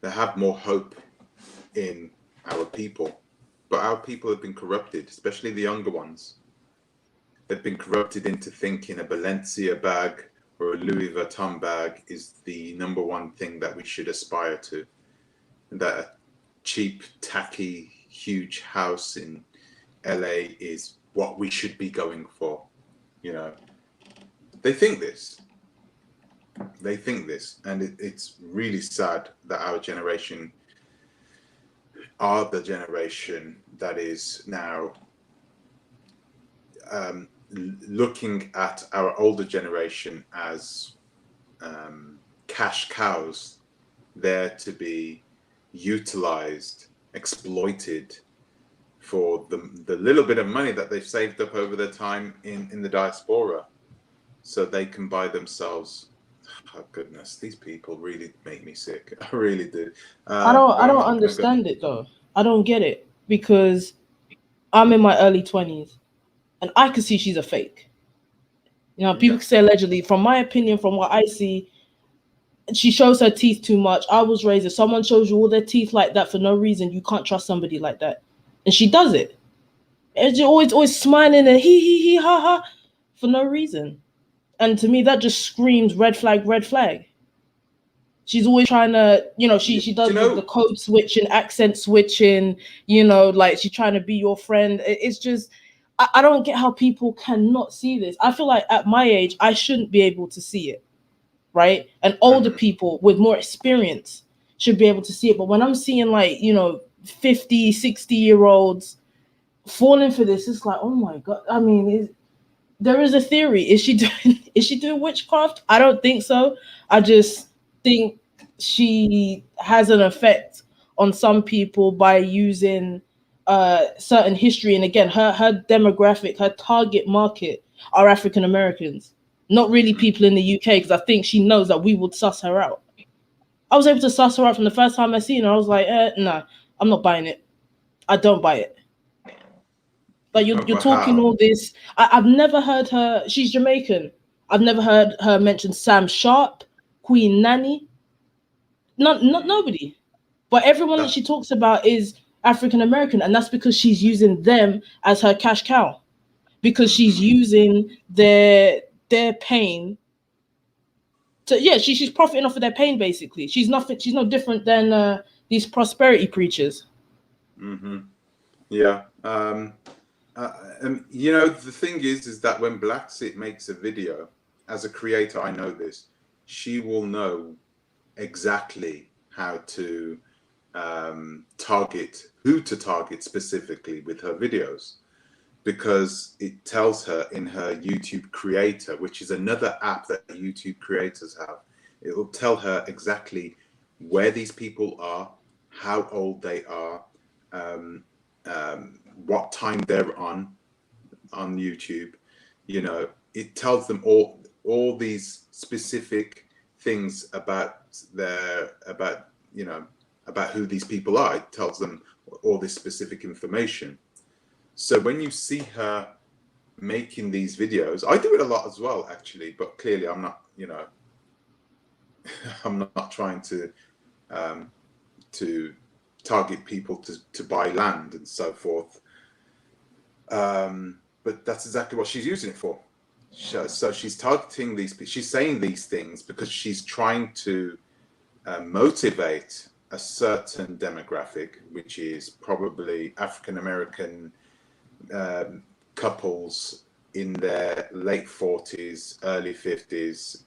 A: they have more hope in our people. But our people have been corrupted, especially the younger ones. They've been corrupted into thinking a Balenciaga bag or a Louis Vuitton bag is the number one thing that we should aspire to. And that a cheap, tacky, huge house in LA is what we should be going for. They think this. And it's really sad that our generation are the generation that is now looking at our older generation as cash cows there to be utilized, exploited for the little bit of money that they've saved up over their time in the diaspora, so they can buy themselves. Oh goodness, these people really make me sick. I really do.
B: I don't
A: But
B: I
A: I'm
B: don't
A: not going to go.
B: understand it though. I don't get it because I'm in my early 20s and I can see she's a fake. You know, people
A: Yeah.
B: can say allegedly. From my opinion, from what I see, she shows her teeth too much. I was raised, if someone shows you all their teeth like that for no reason, you can't trust somebody like that. And she does it. And she's always smiling and he ha ha for no reason. And to me, that just screams red flag, red flag. She's always trying to, she
A: Do
B: does
A: you
B: the
A: know?
B: code switching, accent switching, like she's trying to be your friend. It's just, I don't get how people cannot see this. I feel like at my age, I shouldn't be able to see it, right? And older
A: Mhm.
B: people with more experience should be able to see it. But when I'm seeing 50, 60-year-olds falling for this, it's like, oh my God. I mean, there is a theory. Is she doing witchcraft? I don't think so. I just think she has an effect on some people by using certain history. And again, her demographic, her target market are African Americans, not really people in the UK, because I think she knows that we would suss her out. I was able to suss her out from the first time I seen her. I was like, no, I'm not buying it. I don't buy it. Like you're
A: But
B: talking
A: how?
B: all this. I've never heard her. She's Jamaican. I've never heard her mention Sam Sharp, Queen Nanny. Not
A: Mm.
B: nobody. But everyone that
A: That.
B: she talks about is African American, and that's because she's using them as her cash cow. Because she's
A: Mhm.
B: using their pain. To, yeah, she's profiting off of their pain. Basically, she's nothing. She's no different than these prosperity preachers.
A: Mhm. Yeah. And the thing is that when Blaxit makes a video, as a creator, I know this, she will know exactly how to target, who to target specifically with her videos, because it tells her in her YouTube Creator, which is another app that YouTube creators have. It will tell her exactly where these people are, how old they are, um, what time they're on YouTube. It tells them all these specific things about who these people are. It tells them all this specific information. So when you see her making these videos, I do it a lot as well, actually, but clearly I'm not, I'm not trying um, to target people to buy land and so forth. But that's exactly what she's using it for. So she's targeting these. She's saying these things because she's trying to motivate a certain demographic, which is probably African American couples in their late 40s, early 50s.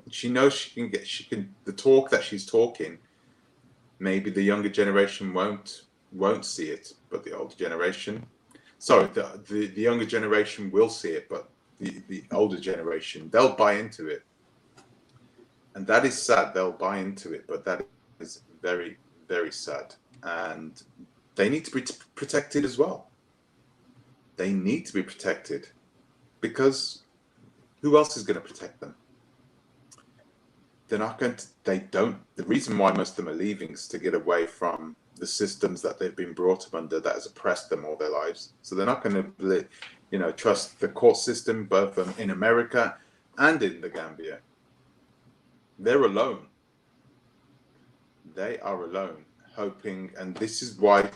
A: She knows the talk that she's talking. Maybe the younger generation won't see it, but the older generation, sorry, the younger generation will see it, but the older generation, they'll buy into it. And that is sad. They'll buy into it, but that is very, very sad. And they need to be protected as well. They need to be protected, because who else is going to protect them? They're not going to, they don't. The reason why most of them are leaving is to get away from the systems that they've been brought up under that has oppressed them all their lives. So they're not going to, trust the court system, both in America and in the Gambia. They're alone. They are alone, hoping, and this is why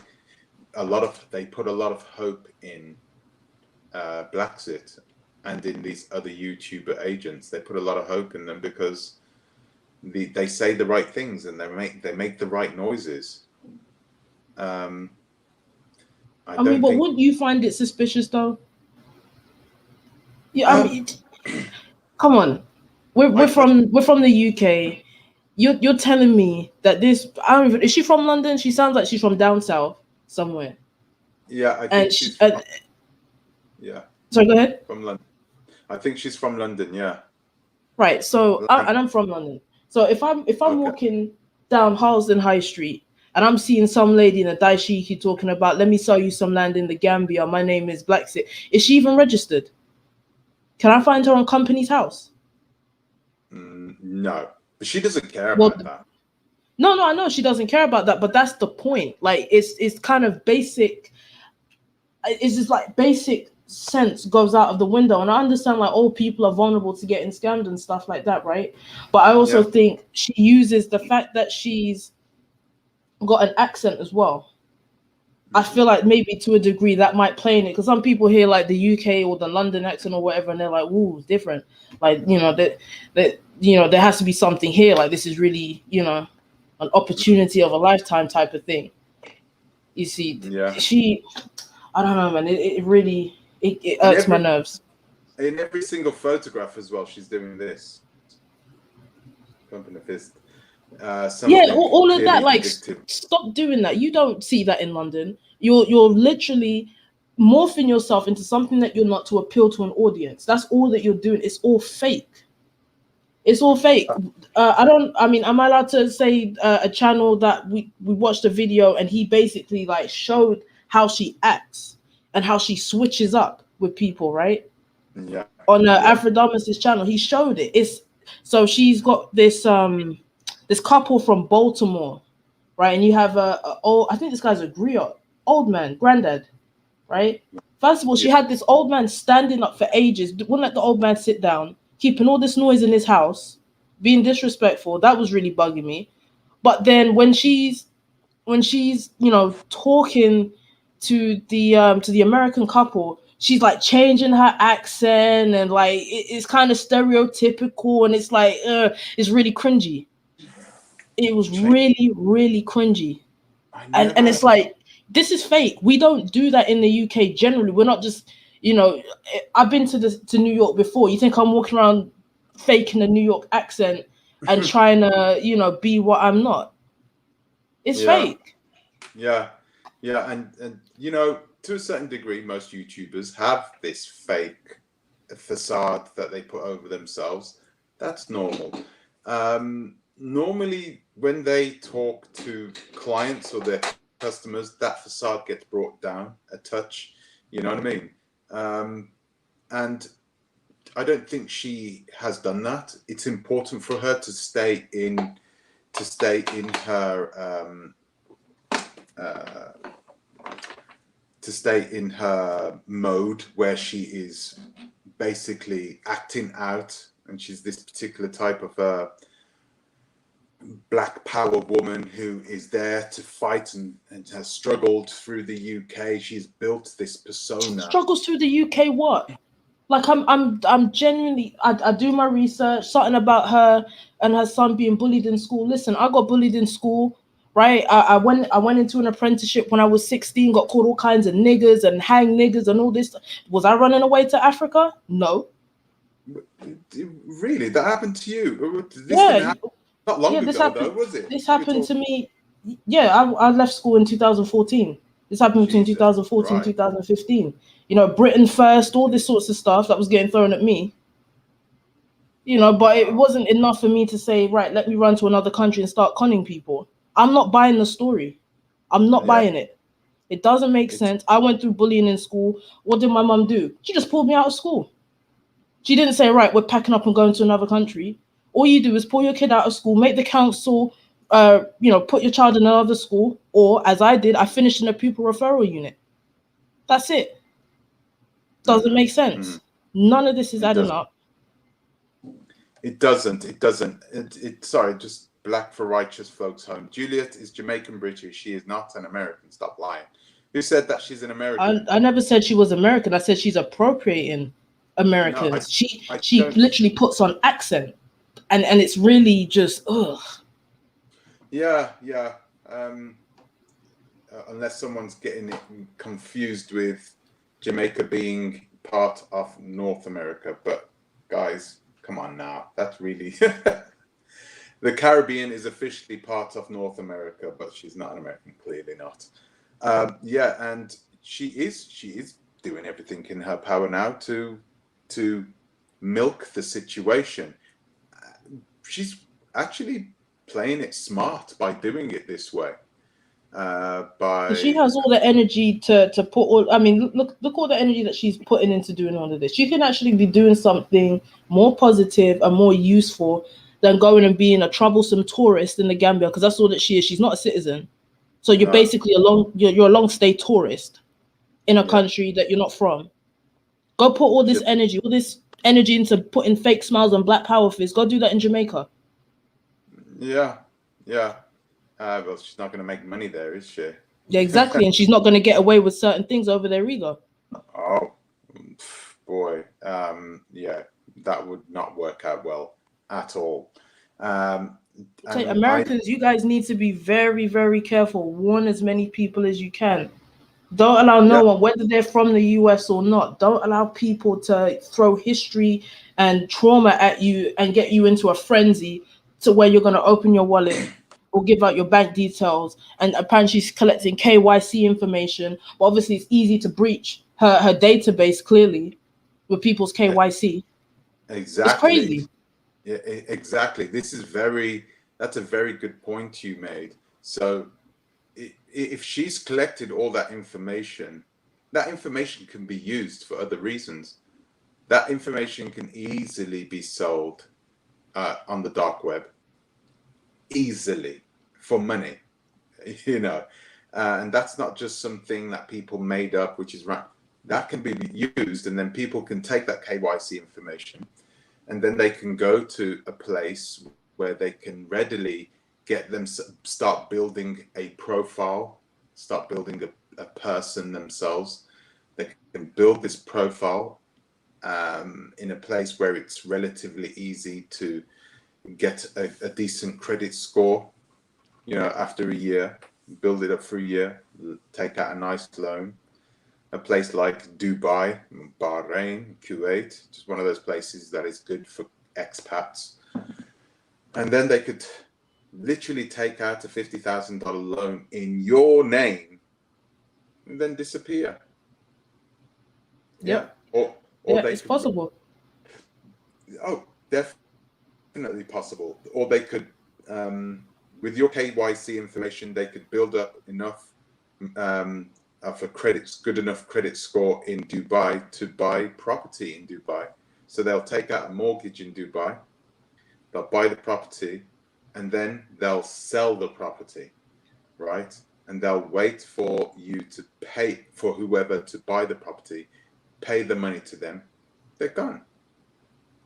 A: they put a lot of hope in Blaxit and in these other YouTuber agents. They put a lot of hope in them because they say the right things and they make the right noises. I
B: I mean,
A: don't
B: but
A: think.
B: wouldn't you find it suspicious though? Yeah, I
A: Um,
B: mean, come on, we're
A: I,
B: we're
A: I
B: from we're from the UK. You're telling me that this? I don't even. Is she from London? She sounds like she's from down south somewhere.
A: yeah, I
B: And
A: think
B: she,
A: she's from, yeah,
B: sorry, go ahead.
A: from London. I think she's from London. Yeah,
B: Right. So
A: and
B: and I'm from London. So if I'm
A: okay.
B: walking down Harlesden High Street and I'm seeing some lady in a daishiki talking about, let me sell you some land in the Gambia. My name is Blaxit. Is she even registered? Can I find her on Company's House?
A: No, but she doesn't care
B: Well,
A: about that.
B: no, I know she doesn't care about that, but that's the point. Like, it's kind of basic. It's just like basic sense goes out of the window, and I understand like all people are vulnerable to getting scammed and stuff like that, right? But I also think she uses the fact that she's got an accent as well. I feel like maybe to a degree that might play in it, because some people hear like the UK or the London accent or whatever, and they're like, "Ooh, it's different." Like, that there has to be something here. Like, this is really, an opportunity of a lifetime type of thing. You see, I don't know, man. It really it irks my nerves.
A: In every single photograph as well, she's doing this. Pumping the fist.
B: All of that. Like, stop doing that. You don't see that in London. You're literally morphing yourself into something that you're not to appeal to an audience. That's all that you're doing. It's all fake. It's all fake. Am I allowed to say a channel that we watched a video and he basically like showed how she acts and how she switches up with people, right?
A: Yeah.
B: On Afridamus' channel, he showed it. So she's got this this couple from Baltimore, right? And you have I think this guy's a griot, old man, granddad, right? First of all, she had this old man standing up for ages, wouldn't let the old man sit down, keeping all this noise in his house, being disrespectful. That was really bugging me. But then when she's talking to the American couple, she's like changing her accent and like it's kind of stereotypical, and it's like it's really cringy. It was really, really cringy. And it's like, this is fake. We don't do that in the UK generally. We're not just, I've been to New York before. You think I'm walking around faking a New York accent and trying to, be what I'm not? It's fake.
A: Yeah. And to a certain degree, most YouTubers have this fake facade that they put over themselves. That's normal. Normally, when they talk to clients or their customers, that facade gets brought down a touch. You know what I mean? And I don't think she has done that. It's important for her to stay in her mode where she is basically acting out, and she's this particular type of Black power woman who is there to fight and has struggled through the UK. She's built this persona.
B: Struggles through the UK, what? Like, I'm genuinely, I do my research, something about her and her son being bullied in school. Listen, I got bullied in school, right? I went into an apprenticeship when I was 16, got called all kinds of niggers and hang niggers and all this. Was I running away to Africa? No.
A: Really? That happened to you?
B: Yeah.
A: Not long ago, though, was it?
B: This happened to me. Yeah, I left school in 2014. This happened between 2014 and 2015. Britain first, all this sorts of stuff that was getting thrown at me. But it wasn't enough for me to say, right, let me run to another country and start conning people. I'm not buying the story. I'm not buying it. It doesn't make sense. I went through bullying in school. What did my mum do? She just pulled me out of school. She didn't say, right, we're packing up and going to another country. All you do is pull your kid out of school, make the council, put your child in another school, or as I did, I finished in a pupil referral unit. That's it. Doesn't make sense. None of this is adding up.
A: It doesn't. Sorry, just Black for Righteous Folks Home. Juliet is Jamaican British. She is not an American. Stop lying. Who said that she's an American?
B: I never said she was American. I said she's appropriating Americans. No, she literally puts on accent. And it's really just ugh.
A: Yeah. Unless someone's getting it confused with Jamaica being part of North America, but guys, come on now. That's really the Caribbean is officially part of North America, but she's not an American, clearly not. And she is doing everything in her power now to milk the situation. She's actually playing it smart by doing it this way.
B: She has all the energy to put all. I mean, look all the energy that she's putting into doing all of this. She can actually be doing something more positive and more useful than going and being a troublesome tourist in the Gambia, because that's all that she is. She's not a citizen, so you're basically you're a long stay tourist in a country that you're not from. Go put all this energy into putting fake smiles on Black Power face. Go do that in Jamaica.
A: Yeah. Well, she's not going to make money there, is she?
B: Yeah, exactly. And she's not going to get away with certain things over there either.
A: Oh, boy. Yeah, that would not work out well at all.
B: Americans, you guys need to be very, very careful. Warn as many people as you can. Don't allow no one, whether they're from the US or not, don't allow people to throw history and trauma at you and get you into a frenzy to where you're going to open your wallet or give out your bank details. And apparently she's collecting KYC information. But obviously it's easy to breach her database clearly with people's KYC.
A: Exactly.
B: It's crazy.
A: Yeah, exactly. That's a very good point you made. So if she's collected all that information can be used for other reasons. That information can easily be sold on the dark web, easily, for money, and that's not just something that people made up, which is right. That can be used, and then people can take that KYC information, and then they can go to a place where they can readily start building a profile, start building a person themselves. They can build this profile in a place where it's relatively easy to get a decent credit score, after a year, build it up for a year, take out a nice loan. A place like Dubai, Bahrain, Kuwait, just one of those places that is good for expats. And then they could literally take out a $50,000 loan in your name and then disappear.
B: Yep.
A: Or
B: it's possible.
A: Oh, definitely possible. Or they could, with your KYC information, they could build up enough of a good enough credit score in Dubai to buy property in Dubai. So they'll take out a mortgage in Dubai, they'll buy the property, and then they'll sell the property, right? And they'll wait for you to pay, for whoever to buy the property, pay the money to them. They're gone.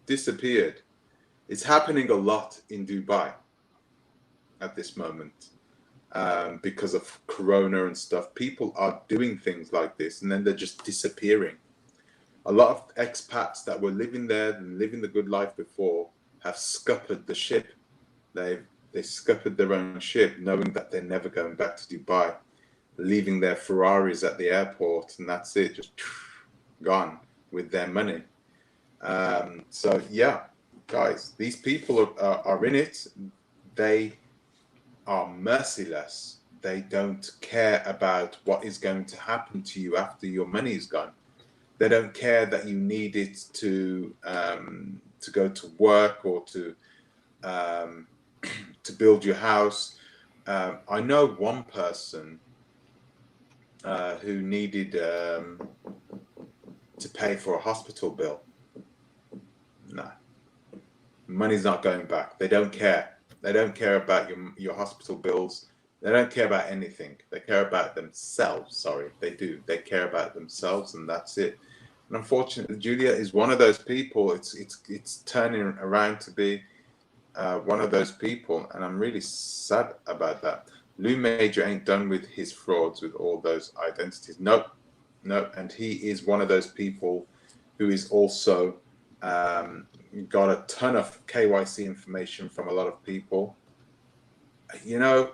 A: Disappeared. It's happening a lot in Dubai at this moment. Because of Corona and stuff, people are doing things like this, and then they're just disappearing. A lot of expats that were living there and living the good life before have scuppered the ship. They scuppered their own ship, knowing that they're never going back to Dubai, leaving their Ferraris at the airport, and that's it, just gone with their money. So yeah, guys, these people are in it. They are merciless. They don't care about what is going to happen to you after your money is gone. They don't care that you need it to go to work or to build your house. I know one person who needed to pay for a hospital bill. No, money's not going back. They don't care. They don't care about your hospital bills. They don't care about anything. They care about themselves. Sorry, they do. They care about themselves, and that's it. And unfortunately, Julia is one of those people. It's turning around to be one of those people, and I'm really sad about that. Lou Major ain't done with his frauds, with all those identities. Nope. And he is one of those people who is also got a ton of KYC information from a lot of people. A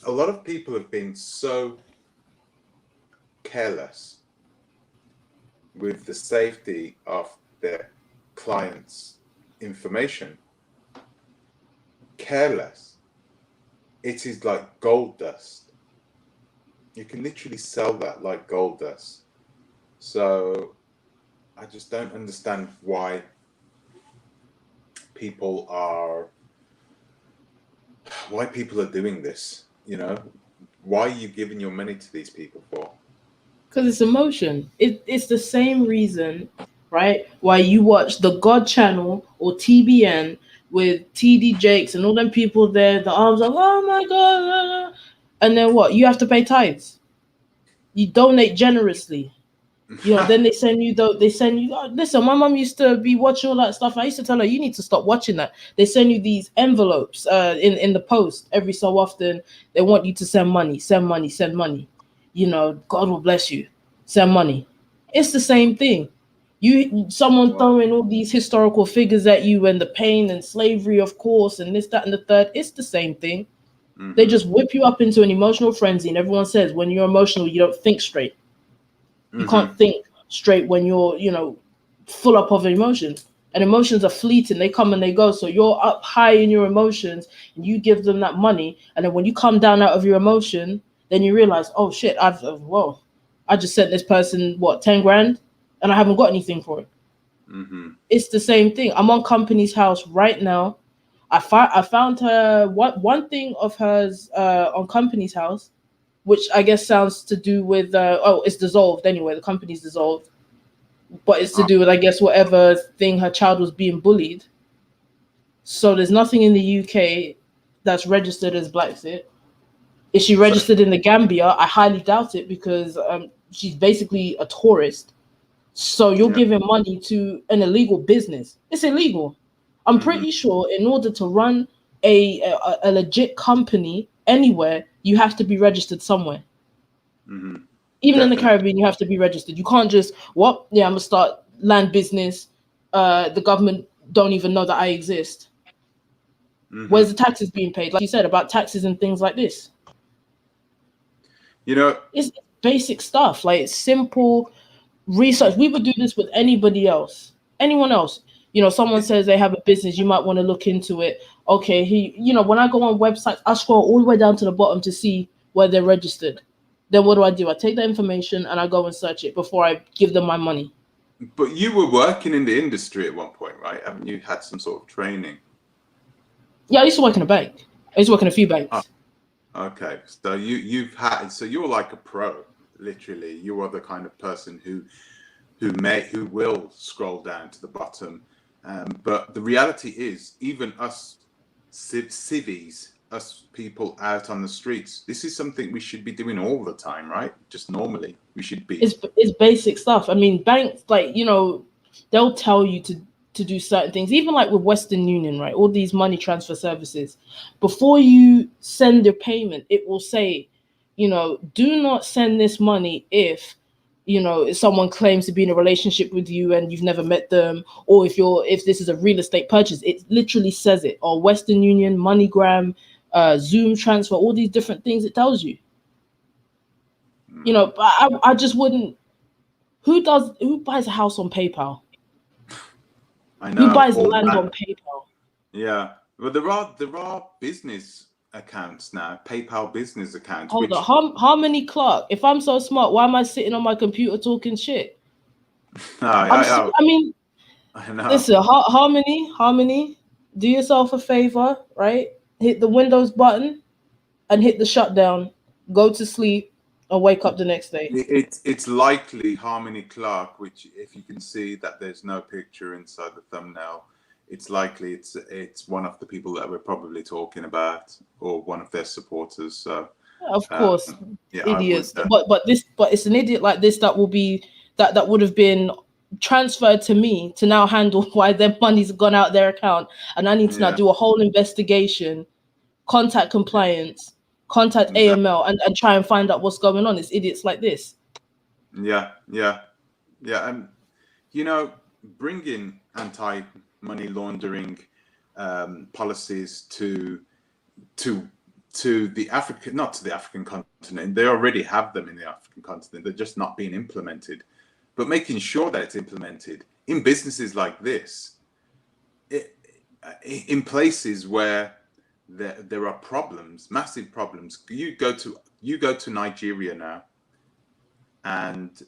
A: lot of people have been so careless with the safety of their clients' information. Careless. It is like gold dust. You can literally sell that like gold dust. So I just don't understand why people are why people are doing this. You know, why are you giving your money to these people for?
B: Because it's emotion. It's the same reason, right? Why you watch the God Channel or TBN with TD Jakes and all them people there, the arms like, oh my God. And then what? You have to pay tithes. You donate generously. Then they send you, oh, listen, my mom used to be watching all that stuff. I used to tell her, you need to stop watching that. They send you these envelopes in the post every so often. They want you to send money, send money, send money. God will bless you. Send money. It's the same thing. Someone
A: Wow.
B: throwing all these historical figures at you and the pain and slavery, of course, and this, that, and the third. It's the same thing. They
A: Mm-hmm.
B: just whip you up into an emotional frenzy, and everyone says when you're emotional, you don't think straight. You
A: Mm-hmm.
B: can't think straight when you're, full up of emotions. And emotions are fleeting. They come and they go. So you're up high in your emotions and you give them that money. And then when you come down out of your emotion, then you realize, oh shit, I just sent this person, 10 grand? And I haven't got anything for it.
A: Mm-hmm.
B: It's the same thing. I'm on Company's house right now. I found her one thing of hers on Company's house, which I guess sounds to do with it's dissolved anyway. The company's dissolved, but it's to do with, I guess, whatever thing her child was being bullied. So there's nothing in the UK that's registered as Blaxit. Is she
A: So,
B: registered in the Gambia? I highly doubt it because she's basically a tourist. So you're
A: yeah.
B: giving money to an illegal business. It's illegal. I'm
A: Mm-hmm.
B: pretty sure in order to run a legit company anywhere, you have to be registered somewhere.
A: Mm-hmm.
B: Even in the
A: Definitely.
B: Caribbean, you have to be registered. You can't just, yeah, I'm gonna start land business. The government don't even know that I exist.
A: Mm-hmm.
B: Where's the taxes being paid? Like you said about taxes and things like this.
A: You know,
B: It's basic stuff. Like it's simple research. We would do this with anybody else, anyone else. Someone says they have a business, you might want to look into it. Okay, when I go on websites, I scroll all the way down to the bottom to see where they're registered. Then what do? I take that information and I go and search it before I give them my money.
A: but you were working in the industry at one point, right? Haven't you had some sort of training?
B: Yeah, I used to work in a bank. I used to work in a few
A: Oh,
B: banks.
A: okay. So so you're like a pro, literally. You are the kind of person who will scroll down to the bottom. But the reality is, even us civvies, us people out on the streets, this is something we should be doing all the time, right? Just normally, we should be.
B: It's basic stuff. I mean, banks, like, they'll tell you to do certain things, even like with Western Union, right? All these money transfer services. Before you send your payment, it will say, do not send this money if someone claims to be in a relationship with you and you've never met them, or if this is a real estate purchase. It literally says it. Or Western Union, MoneyGram, Zoom transfer, all these different things, it tells you. But I just wouldn't. Who buys a house on PayPal?
A: I
B: Who
A: know
B: buys
A: all
B: land
A: that.
B: on PayPal?
A: Yeah. Well, there are business accounts now, PayPal business accounts,
B: Hold on,
A: which
B: Harmony Clark. If I'm so smart, why am I sitting on my computer talking shit?
A: I
B: I mean,
A: I know.
B: listen, Harmony, do yourself a favor, right? Hit the Windows button and hit the shutdown. Go to sleep and wake up the next day.
A: It's likely Harmony Clark, which if you can see that there's no picture inside the thumbnail, it's likely it's one of the people that we're probably talking about, or one of their supporters. So
B: Of
A: uh,
B: course,
A: yeah, I would.
B: idiots. But it's an idiot like this that will be that would have been transferred to me to now handle why their money's gone out their account, and I need to now
A: Yeah,
B: do a whole investigation, contact
A: yeah,
B: compliance, contact
A: exactly.
B: AML, and try and find out what's going on. It's idiots like this.
A: Yeah, yeah, yeah, and you know, bringing anti-money laundering policies to the African, not to the African continent. They already have them in the African continent. They're just not being implemented. But making sure that it's implemented in businesses like this, in places where there are problems, massive problems. You go to Nigeria now and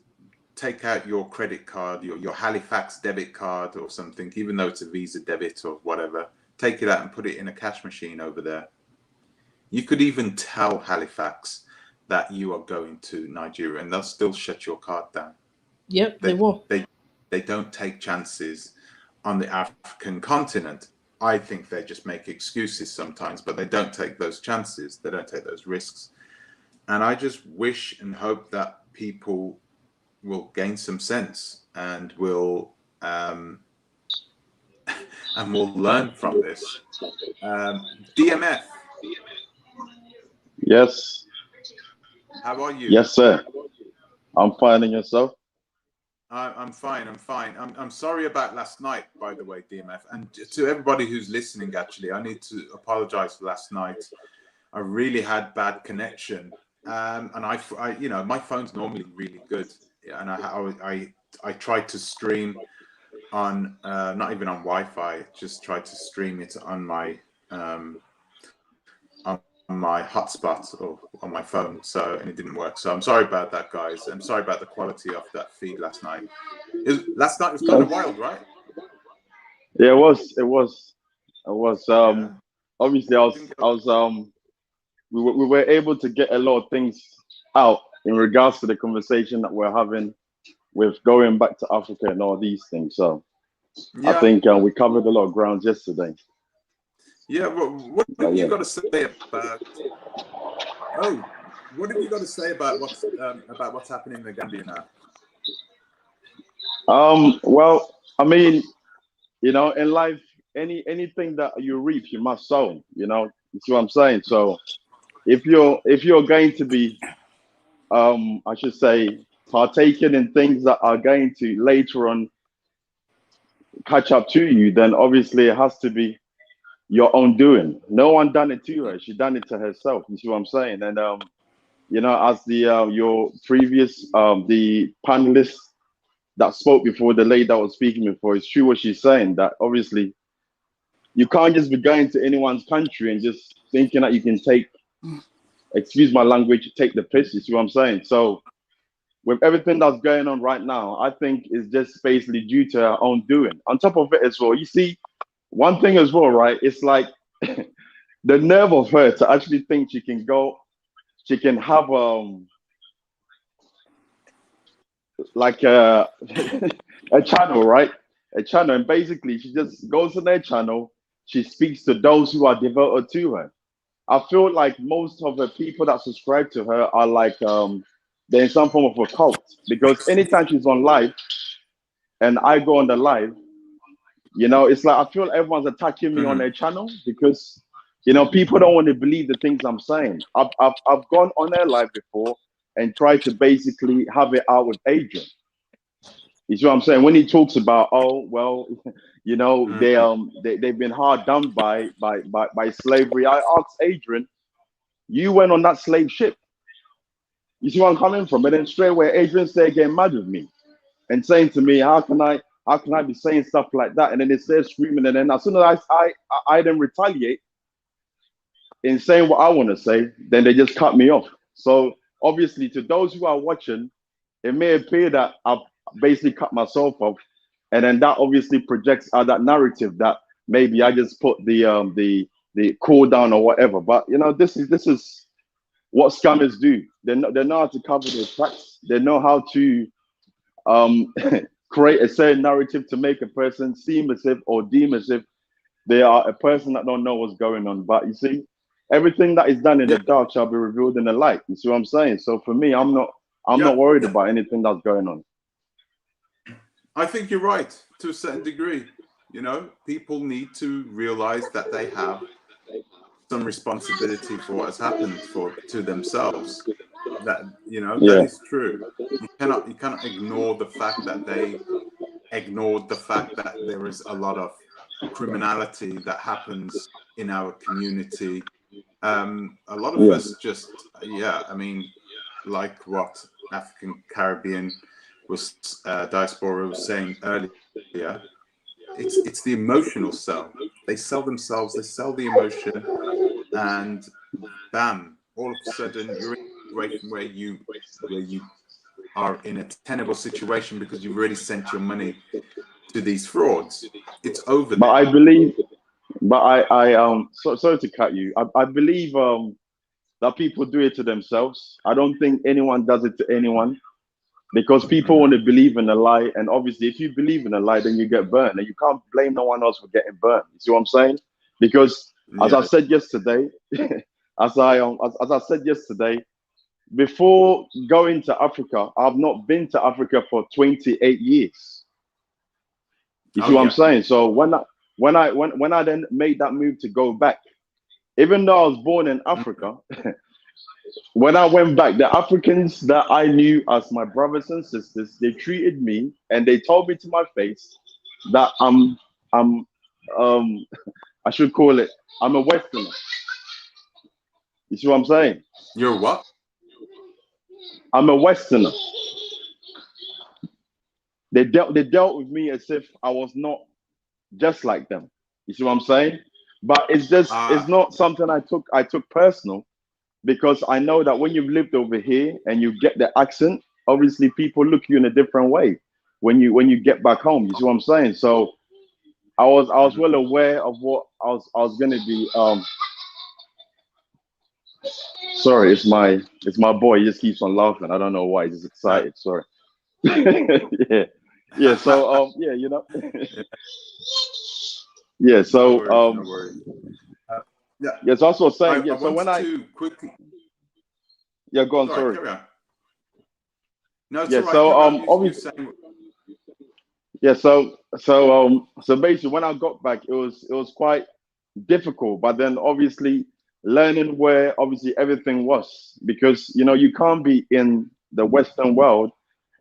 A: take out your credit card, your Halifax debit card or something, even though it's a Visa debit or whatever. Take it out and put it in a cash machine over there. You could even tell Halifax that you are going to Nigeria, and they'll still shut your card down.
B: Yep, they will.
A: They don't take chances on the African continent. I think they just make excuses sometimes, but they don't take those chances. They don't take those risks. And I just wish and hope that people will gain some sense and will learn from this. DMF.
C: Yes.
A: How are you?
C: Yes, sir. I'm fine, and yourself?
A: I'm fine. I'm sorry about last night, by the way, DMF. And to everybody who's listening, actually, I need to apologize for last night. I really had bad connection. And I you know, my phone's normally really good. And I tried to stream on, not even on Wi-Fi, just tried to stream it on my hotspot or on my phone, and it didn't work. So I'm sorry about that, guys. I'm sorry about the quality of that feed last night. Last night was kind of wild, right?
C: Yeah, it was. Obviously, we were able to get a lot of things out in regards to the conversation that we're having with going back to Africa and all these things. So yeah. I think we covered a lot of ground yesterday.
A: Yeah, what have you got to say about? Oh, what have you got to say about what's happening in the Gambia now?
C: Well, I mean, you know, in life, anything that you reap, you must sow. You know, you see what I'm saying. So, if you're going to be, I should say, partaking in things that are going to later on catch up to you, then obviously it has to be your own doing. No one done it to her. She done it to herself. You see what I'm saying? And you know, as the your previous the panelists that spoke before, the lady that was speaking before, it's true what she's saying, that obviously you can't just be going to anyone's country and just thinking that you can take, excuse my language, take the piss. You see what I'm saying? So with everything that's going on right now, I think it's just basically due to her own doing. On top of it as well, you see, one thing as well, right? It's like the nerve of her to actually think she can have like a channel, right? A channel, and basically she just goes on their channel. She speaks to those who are devoted to her. I feel like most of the people that subscribe to her are like they're in some form of a cult, because anytime she's on live and I go on the live, you know, it's like I feel everyone's attacking me on their channel, because, you know, people don't want to believe the things I'm saying. I've gone on their live before and tried to basically have it out with Adrian. You see what I'm saying? When he talks about, oh well, you know, they've been hard done by slavery. I asked Adrian, you went on that slave ship. You see where I'm coming from? And then straight away, Adrian started getting mad with me and saying to me, how can I be saying stuff like that? And then they started screaming. And then as soon as I then retaliate in saying what I want to say, then they just cut me off. So obviously, to those who are watching, it may appear that I've basically cut myself off, and then that obviously projects that narrative that maybe I just put the cool down or whatever. But you know, this is what scammers do. They know how to cover their tracks. They know how to create a certain narrative to make a person seem as if or deem as if they are a person that don't know what's going on. But you see, everything that is done in the dark shall be revealed in the light. You see what I'm saying? So for me, I'm not worried about anything that's going on.
A: I think you're right to a certain degree. You know, people need to realize that they have some responsibility for what has happened to themselves. That, you know, that is true. You cannot ignore the fact that they ignored the fact that there is a lot of criminality that happens in our community. A lot of us just, I mean, like what African Caribbean diaspora was saying earlier, it's the emotional sell. They sell themselves, they sell the emotion, and bam, all of a sudden you're in a situation where you are in a tenable situation because you've already sent your money to these frauds. It's over.
C: But I believe, but I sorry to cut you. I believe that people do it to themselves. I don't think anyone does it to anyone, because people want to believe in a lie. And obviously, if you believe in a lie, then you get burned, and you can't blame no one else for getting burned. You see what I'm saying? Because as I said yesterday, as I said yesterday, before going to Africa, I've not been to Africa for 28 years. You see what I'm saying? So when I then made that move to go back, even though I was born in Africa, when I went back, the Africans that I knew as my brothers and sisters, they treated me and they told me to my face that I'm I should call it, I'm a Westerner. You see what I'm saying?
A: You're what?
C: I'm a Westerner. They dealt with me as if I was not just like them. You see what I'm saying? But it's just it's not something I took personal, because I know that when you've lived over here and you get the accent, obviously people look at you in a different way when you get back home. You see what I'm saying? So I was well aware of what I was gonna be. Sorry, it's my boy. He just keeps on laughing. I don't know why. He's just excited. Sorry. yeah. So yeah, you know. yeah. So
A: No worries. Yeah.
C: Yes, also saying yeah.
A: I
C: So when
A: quickly.
C: Yeah, go on.
A: Sorry.
C: Sorry.
A: Carry on. No, it's
C: Yeah.
A: all right.
C: So obviously. Yeah. So basically, when I got back, it was quite difficult. But then obviously learning where obviously everything was, because you know you can't be in the Western world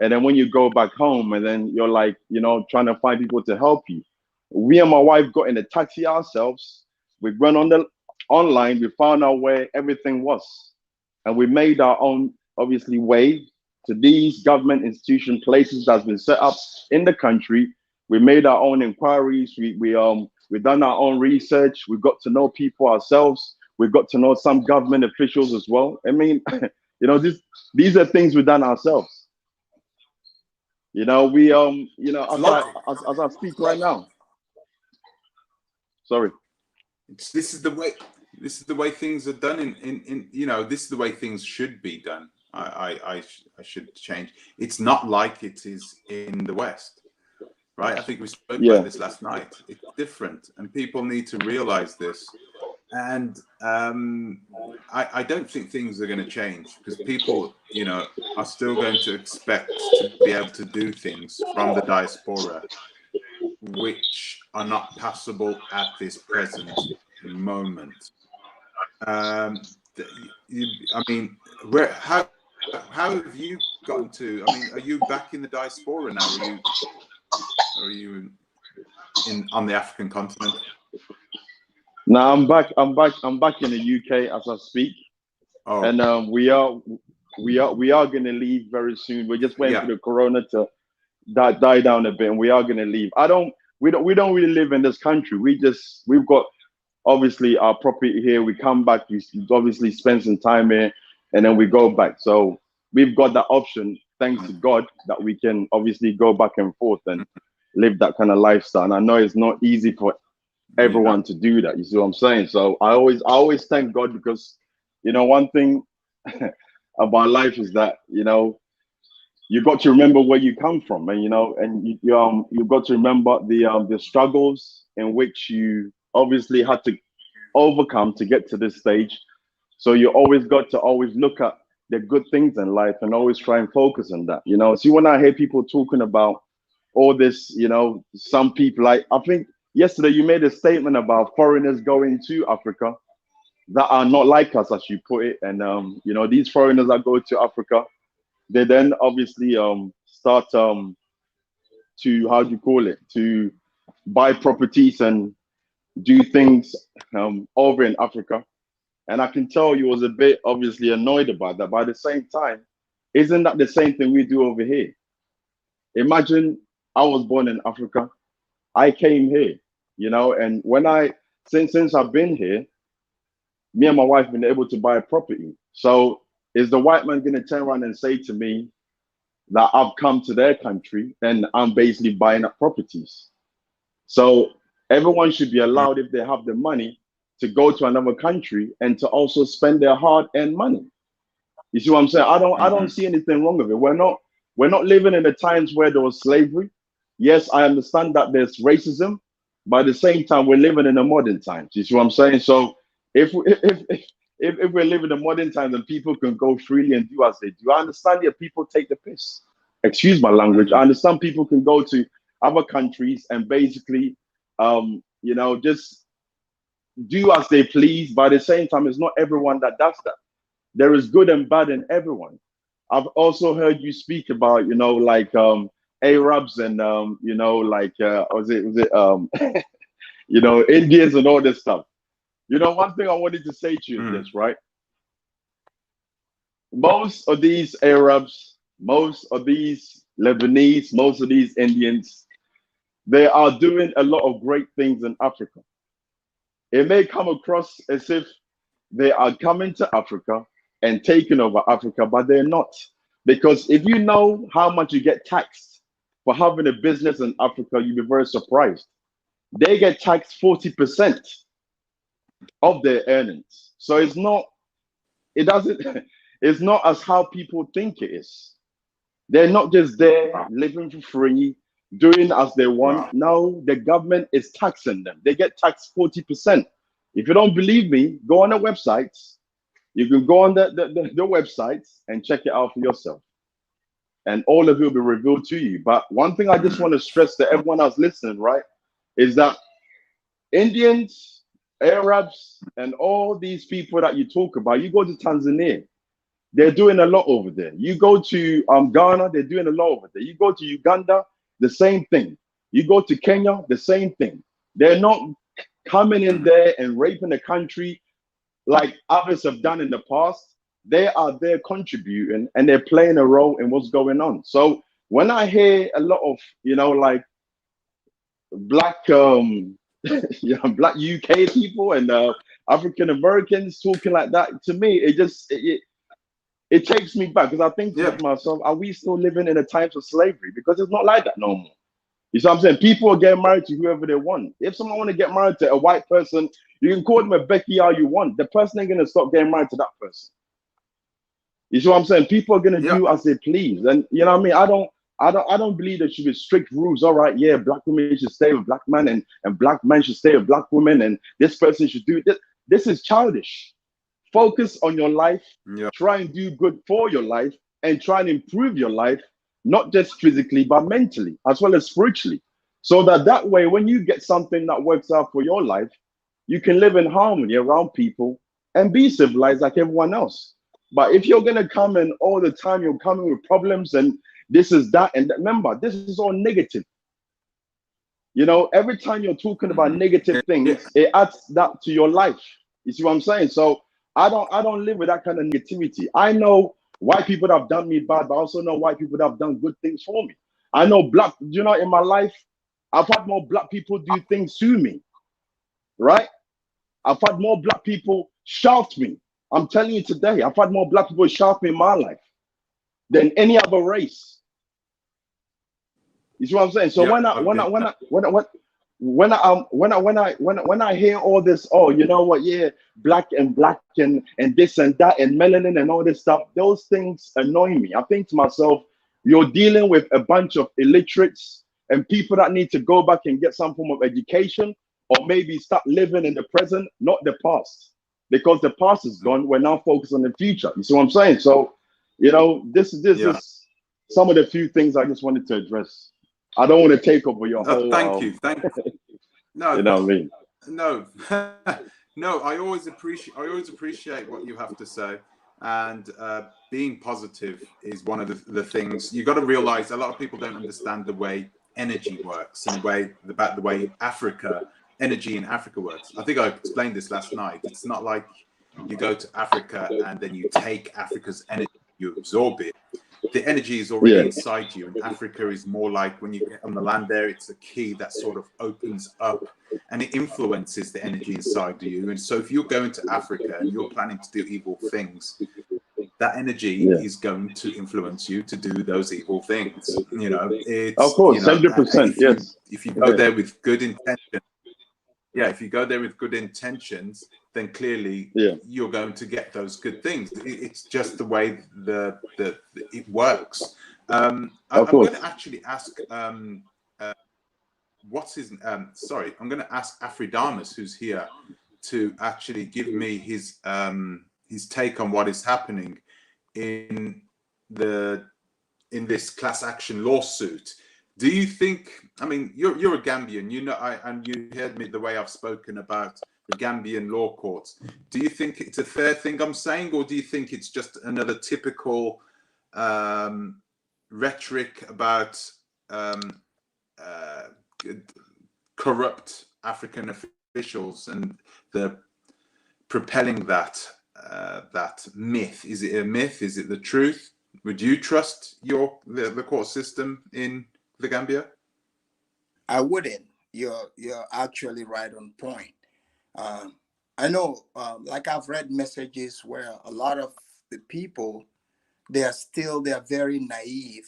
C: and then when you go back home and then you're like, you know, trying to find people to help you. We and my wife got in a taxi ourselves. We went online. We found out where everything was, and we made our own obviously way to these government institution places that's been set up in the country. We made our own inquiries. We done our own research. We got to know people ourselves. We got to know some government officials as well. I mean, you know, these are things we've done ourselves. You know, we you know, as I speak right now. Sorry.
A: This is the way things are done in you know, this is the way things should be done. I should change. It's not like it is in the West. Right, I think we spoke about this last night. It's different, and people need to realize this. And I don't think things are going to change, because people, you know, are still going to expect to be able to do things from the diaspora, which are not passable at this present moment. I mean, how have you gotten to? I mean, are you back in the diaspora now? Are you on the African continent?
C: No, I'm back in the UK as I speak. Oh. And we are going to leave very soon. We're just waiting for the corona to die down a bit, and we are going to leave. We don't really live in this country. We've got obviously our property here. We come back, we obviously spend some time here, and then we go back. So we've got that option, thanks to God, that we can obviously go back and forth and live that kind of lifestyle. And I know it's not easy for everyone to do that. You see what I'm saying? So I always thank God, because, you know, one thing about life is that, you know, you got to remember where you come from, and you know, and you've got to remember the struggles in which you obviously had to overcome to get to this stage. So you always got to look at the good things in life and always try and focus on that. You know, see, when I hear people talking about all this, you know, some people, I think yesterday you made a statement about foreigners going to Africa that are not like us, as you put it. And you know, these foreigners that go to Africa, they then obviously start to, how do you call it, to buy properties and do things over in Africa. And I can tell you was a bit obviously annoyed about that. But at the same time, isn't that the same thing we do over here? Imagine I was born in Africa. I came here, you know, and since I've been here, me and my wife have been able to buy a property. So is the white man going to turn around and say to me that I've come to their country and I'm basically buying up properties? So everyone should be allowed, if they have the money, to go to another country and to also spend their hard-earned money. You see what I'm saying? I don't see anything wrong with it. We're not living in the times where there was slavery. Yes, I understand that there's racism, but at the same time, we're living in the modern times. You see what I'm saying? So if we're living in modern times and people can go freely and do as they do, I understand that people take the piss. Excuse my language. I understand people can go to other countries and basically, you know, just do as they please. But at the same time, it's not everyone that does that. There is good and bad in everyone. I've also heard you speak about, you know, like Arabs and you know, like was it you know, Indians and all this stuff. You know, one thing I wanted to say to you is this, right? Most of these Arabs, most of these Lebanese, most of these Indians, they are doing a lot of great things in Africa. It may come across as if they are coming to Africa and taking over Africa, but they're not. Because if you know how much you get taxed for having a business in Africa, you'll be very surprised. They get taxed 40% of their earnings. So it's not as how people think it is. They're not just there living for free, doing as they want. No, the government is taxing them. They get taxed 40%. If you don't believe me, go on the websites. You can go on the websites and check it out for yourself. And all of it will be revealed to you. But one thing I just want to stress to everyone else listening, right, is that Indians, Arabs, and all these people that you talk about, you go to Tanzania, they're doing a lot over there. You go to Ghana, they're doing a lot over there. You go to Uganda, the same thing. You go to Kenya, the same thing. They're not coming in there and raping the country like others have done in the past. They are there contributing and they're playing a role in what's going on. So when I hear a lot of, you know, like black yeah, black UK people and African Americans talking like that, to me, it takes me back, because I think to myself, are we still living in the times of slavery? Because it's not like that no more. You see what I'm saying? People are getting married to whoever they want. If someone want to get married to a white person, you can call them a Becky all you want. The person ain't gonna stop getting married to that person. You see what I'm saying? People are gonna do as they please, and you know what I mean. I don't believe there should be strict rules. All right, yeah, black women should stay with black men, and black men should stay with black women, and this person should do this. This is childish. Focus on your life. Try and do good for your life, and try and improve your life, not just physically but mentally as well as spiritually, so that way when you get something that works out for your life, you can live in harmony around people and be civilized like everyone else. But if you're gonna come in all the time, you're coming with problems and this is that and that, remember, this is all negative. You know, every time you're talking about negative things, it adds that to your life. You see what I'm saying? So I don't live with that kind of negativity. I know white people that have done me bad, but I also know white people that have done good things for me. I know black, you know, in my life, I've had more black people do things to me, right? I've had more black people shaft me. I'm telling you today, I've had more black people shaft me in my life than any other race. You see what I'm saying? So when I hear all this, oh, you know what, yeah, black and this and that and melanin and all this stuff, those things annoy me. I think to myself, you're dealing with a bunch of illiterates and people that need to go back and get some form of education, or maybe start living in the present, not the past, because the past is gone. We're now focused on the future. You see what I'm saying? So, you know, this is some of the few things I just wanted to address. I don't want to take over your whole.
A: Thank you. No,
C: you know what I mean?
A: No, no. I always appreciate what you have to say, and being positive is one of the things you got to realize. A lot of people don't understand the way energy works and the way energy in Africa works. I think I explained this last night. It's not like you go to Africa and then you take Africa's energy, you absorb it. The energy is already inside you, and Africa is more like when you get on the land there, it's a key that sort of opens up and it influences the energy inside you. And so if you're going to Africa and you're planning to do evil things, that energy is going to influence you to do those evil things. You know, it's,
C: of course,
A: you know,
C: 100%.
A: if you go there with good intention, yeah, if you go there with good intentions, then clearly
C: Yeah.
A: you're going to get those good things. It's just the way it works. I'm
C: Of
A: going
C: course.
A: to actually ask, what's his? Sorry, I'm going to ask Afridamus, who's here, to actually give me his take on what is happening in this class action lawsuit. Do you think? I mean, you're a Gambian, you know, and you heard me the way I've spoken about the Gambian law courts. Do you think it's a fair thing I'm saying, or do you think it's just another typical rhetoric about corrupt African officials and the propelling that myth? Is it a myth? Is it the truth? Would you trust the court system in the Gambia?
D: I wouldn't. You're actually right on point. I know, like I've read messages where a lot of the people, they're very naive.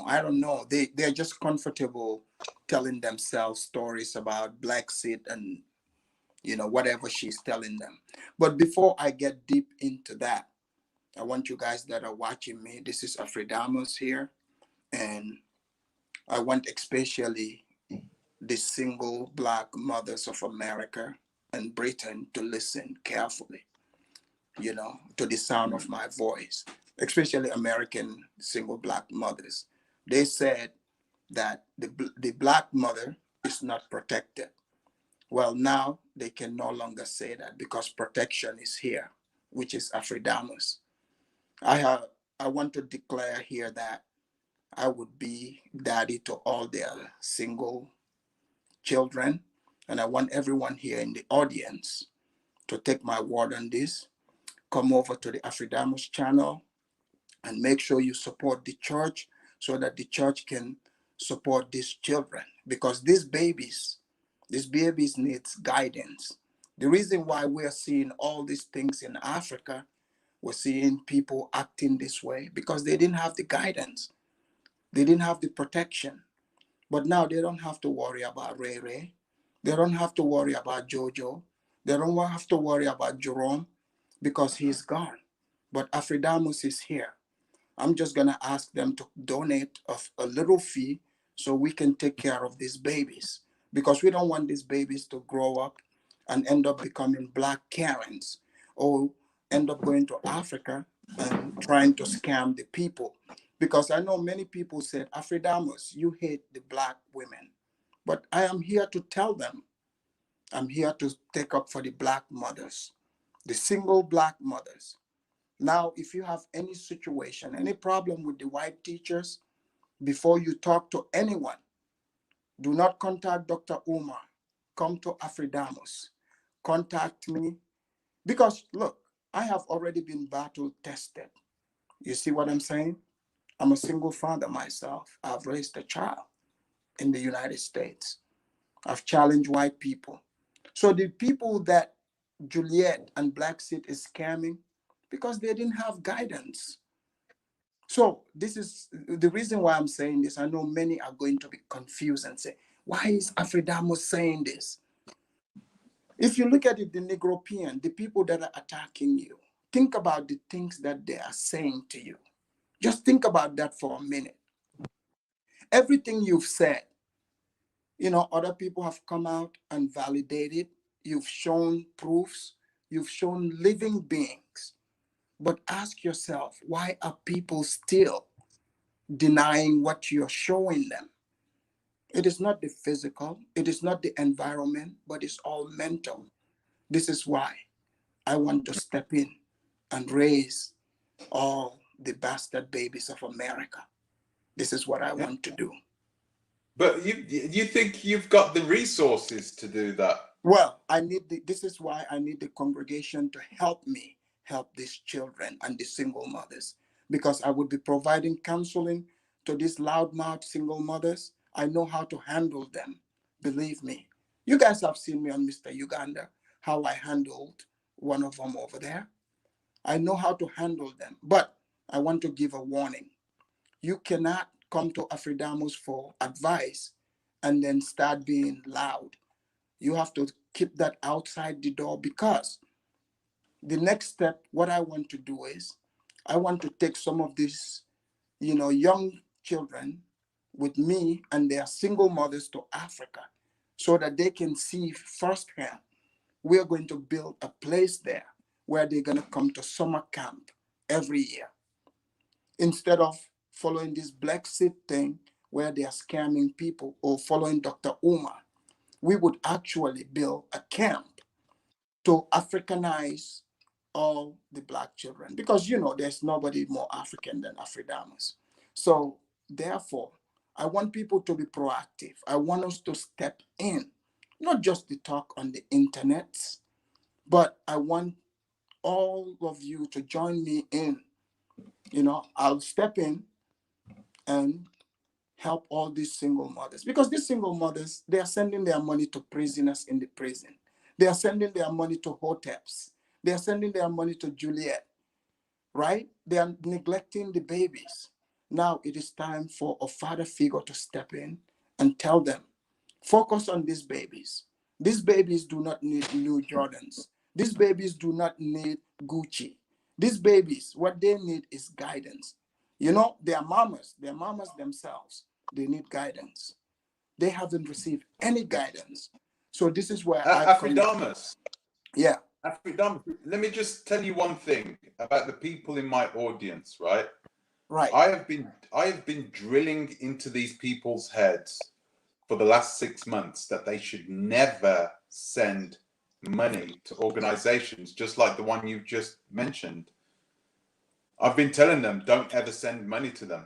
D: I don't know. They're just comfortable telling themselves stories about Blaxit and whatever she's telling them. But before I get deep into that, I want you guys that are watching me. This is Afridamus here, and I want especially the single Black mothers of America and Britain to listen carefully, to the sound of my voice, especially American single Black mothers. They said that the Black mother is not protected. Well, now they can no longer say that because protection is here, which is Afridamus. I want to declare here that I would be daddy to all their single children. And I want everyone here in the audience to take my word on this. Come over to the Afridamus channel and make sure you support the church so that the church can support these children, because these babies needs guidance. The reason why we're seeing all these things in Africa, we're seeing people acting this way because they didn't have the guidance. They didn't have the protection. But now they don't have to worry about Ray Ray. They don't have to worry about Jojo. They don't have to worry about Jerome because he's gone. But Afridamus is here. I'm just going to ask them to donate a little fee so we can take care of these babies, because we don't want these babies to grow up and end up becoming Black Karens or end up going to Africa and trying to scam the people. Because I know many people said, Afridamus, you hate the Black women. But I am here to tell them, I'm here to take up for the Black mothers, the single Black mothers. Now, if you have any situation, any problem with the white teachers, before you talk to anyone, do not contact Dr. Umar. Come to Afridamus. Contact me. Because look, I have already been battle tested. You see what I'm saying? I'm a single father myself. I've raised a child in the United States. I've challenged white people. So the people that Juliet and Blaxit is scamming, because they didn't have guidance. So this is the reason why I'm saying this. I know many are going to be confused and say, why is Afridamus saying this? If you look at it, the Negropean, the people that are attacking you, think about the things that they are saying to you. Just think about that for a minute. Everything you've said, other people have come out and validated. You've shown proofs. You've shown living beings. But ask yourself, why are people still denying what you're showing them? It is not the physical, it is not the environment, but it's all mental. This is why I want to step in and raise all the bastard babies of America. This is what I want to do.
A: But you think you've got the resources to do that?
D: Well, this is why I need the congregation to help me help these children and the single mothers, because I would be providing counseling to these loudmouth single mothers. I know how to handle them. Believe me. You guys have seen me on Mr. Uganda, how I handled one of them over there. I know how to handle them, but I want to give a warning. You cannot come to Afridamus for advice and then start being loud. You have to keep that outside the door, because the next step, what I want to do is I want to take some of these, young children with me and their single mothers to Africa so that they can see firsthand. We're going to build a place there where they're going to come to summer camp every year, instead of following this Blaxit thing where they are scamming people, or following Dr. Umar. We would actually build a camp to Africanize all the Black children, because there's nobody more African than Afridamus. So therefore, I want people to be proactive. I want us to step in, not just to talk on the internet, but I want all of you to join me in. I'll step in and help all these single mothers, because these single mothers, they are sending their money to prisoners in the prison. They are sending their money to hoteps. They are sending their money to Juliet, right? They are neglecting the babies. Now it is time for a father figure to step in and tell them, focus on these babies. These babies do not need new Jordans. These babies do not need Gucci. These babies, what they need is guidance. Their mamas themselves, they need guidance. They haven't received any guidance. So this is where I come in.
A: Afridamus.
D: Yeah.
A: Afridamus, let me just tell you one thing about the people in my audience, right?
D: Right.
A: I have been drilling into these people's heads for the last 6 months that they should never send money to organizations just like the one you just mentioned. I've been telling them, don't ever send money to them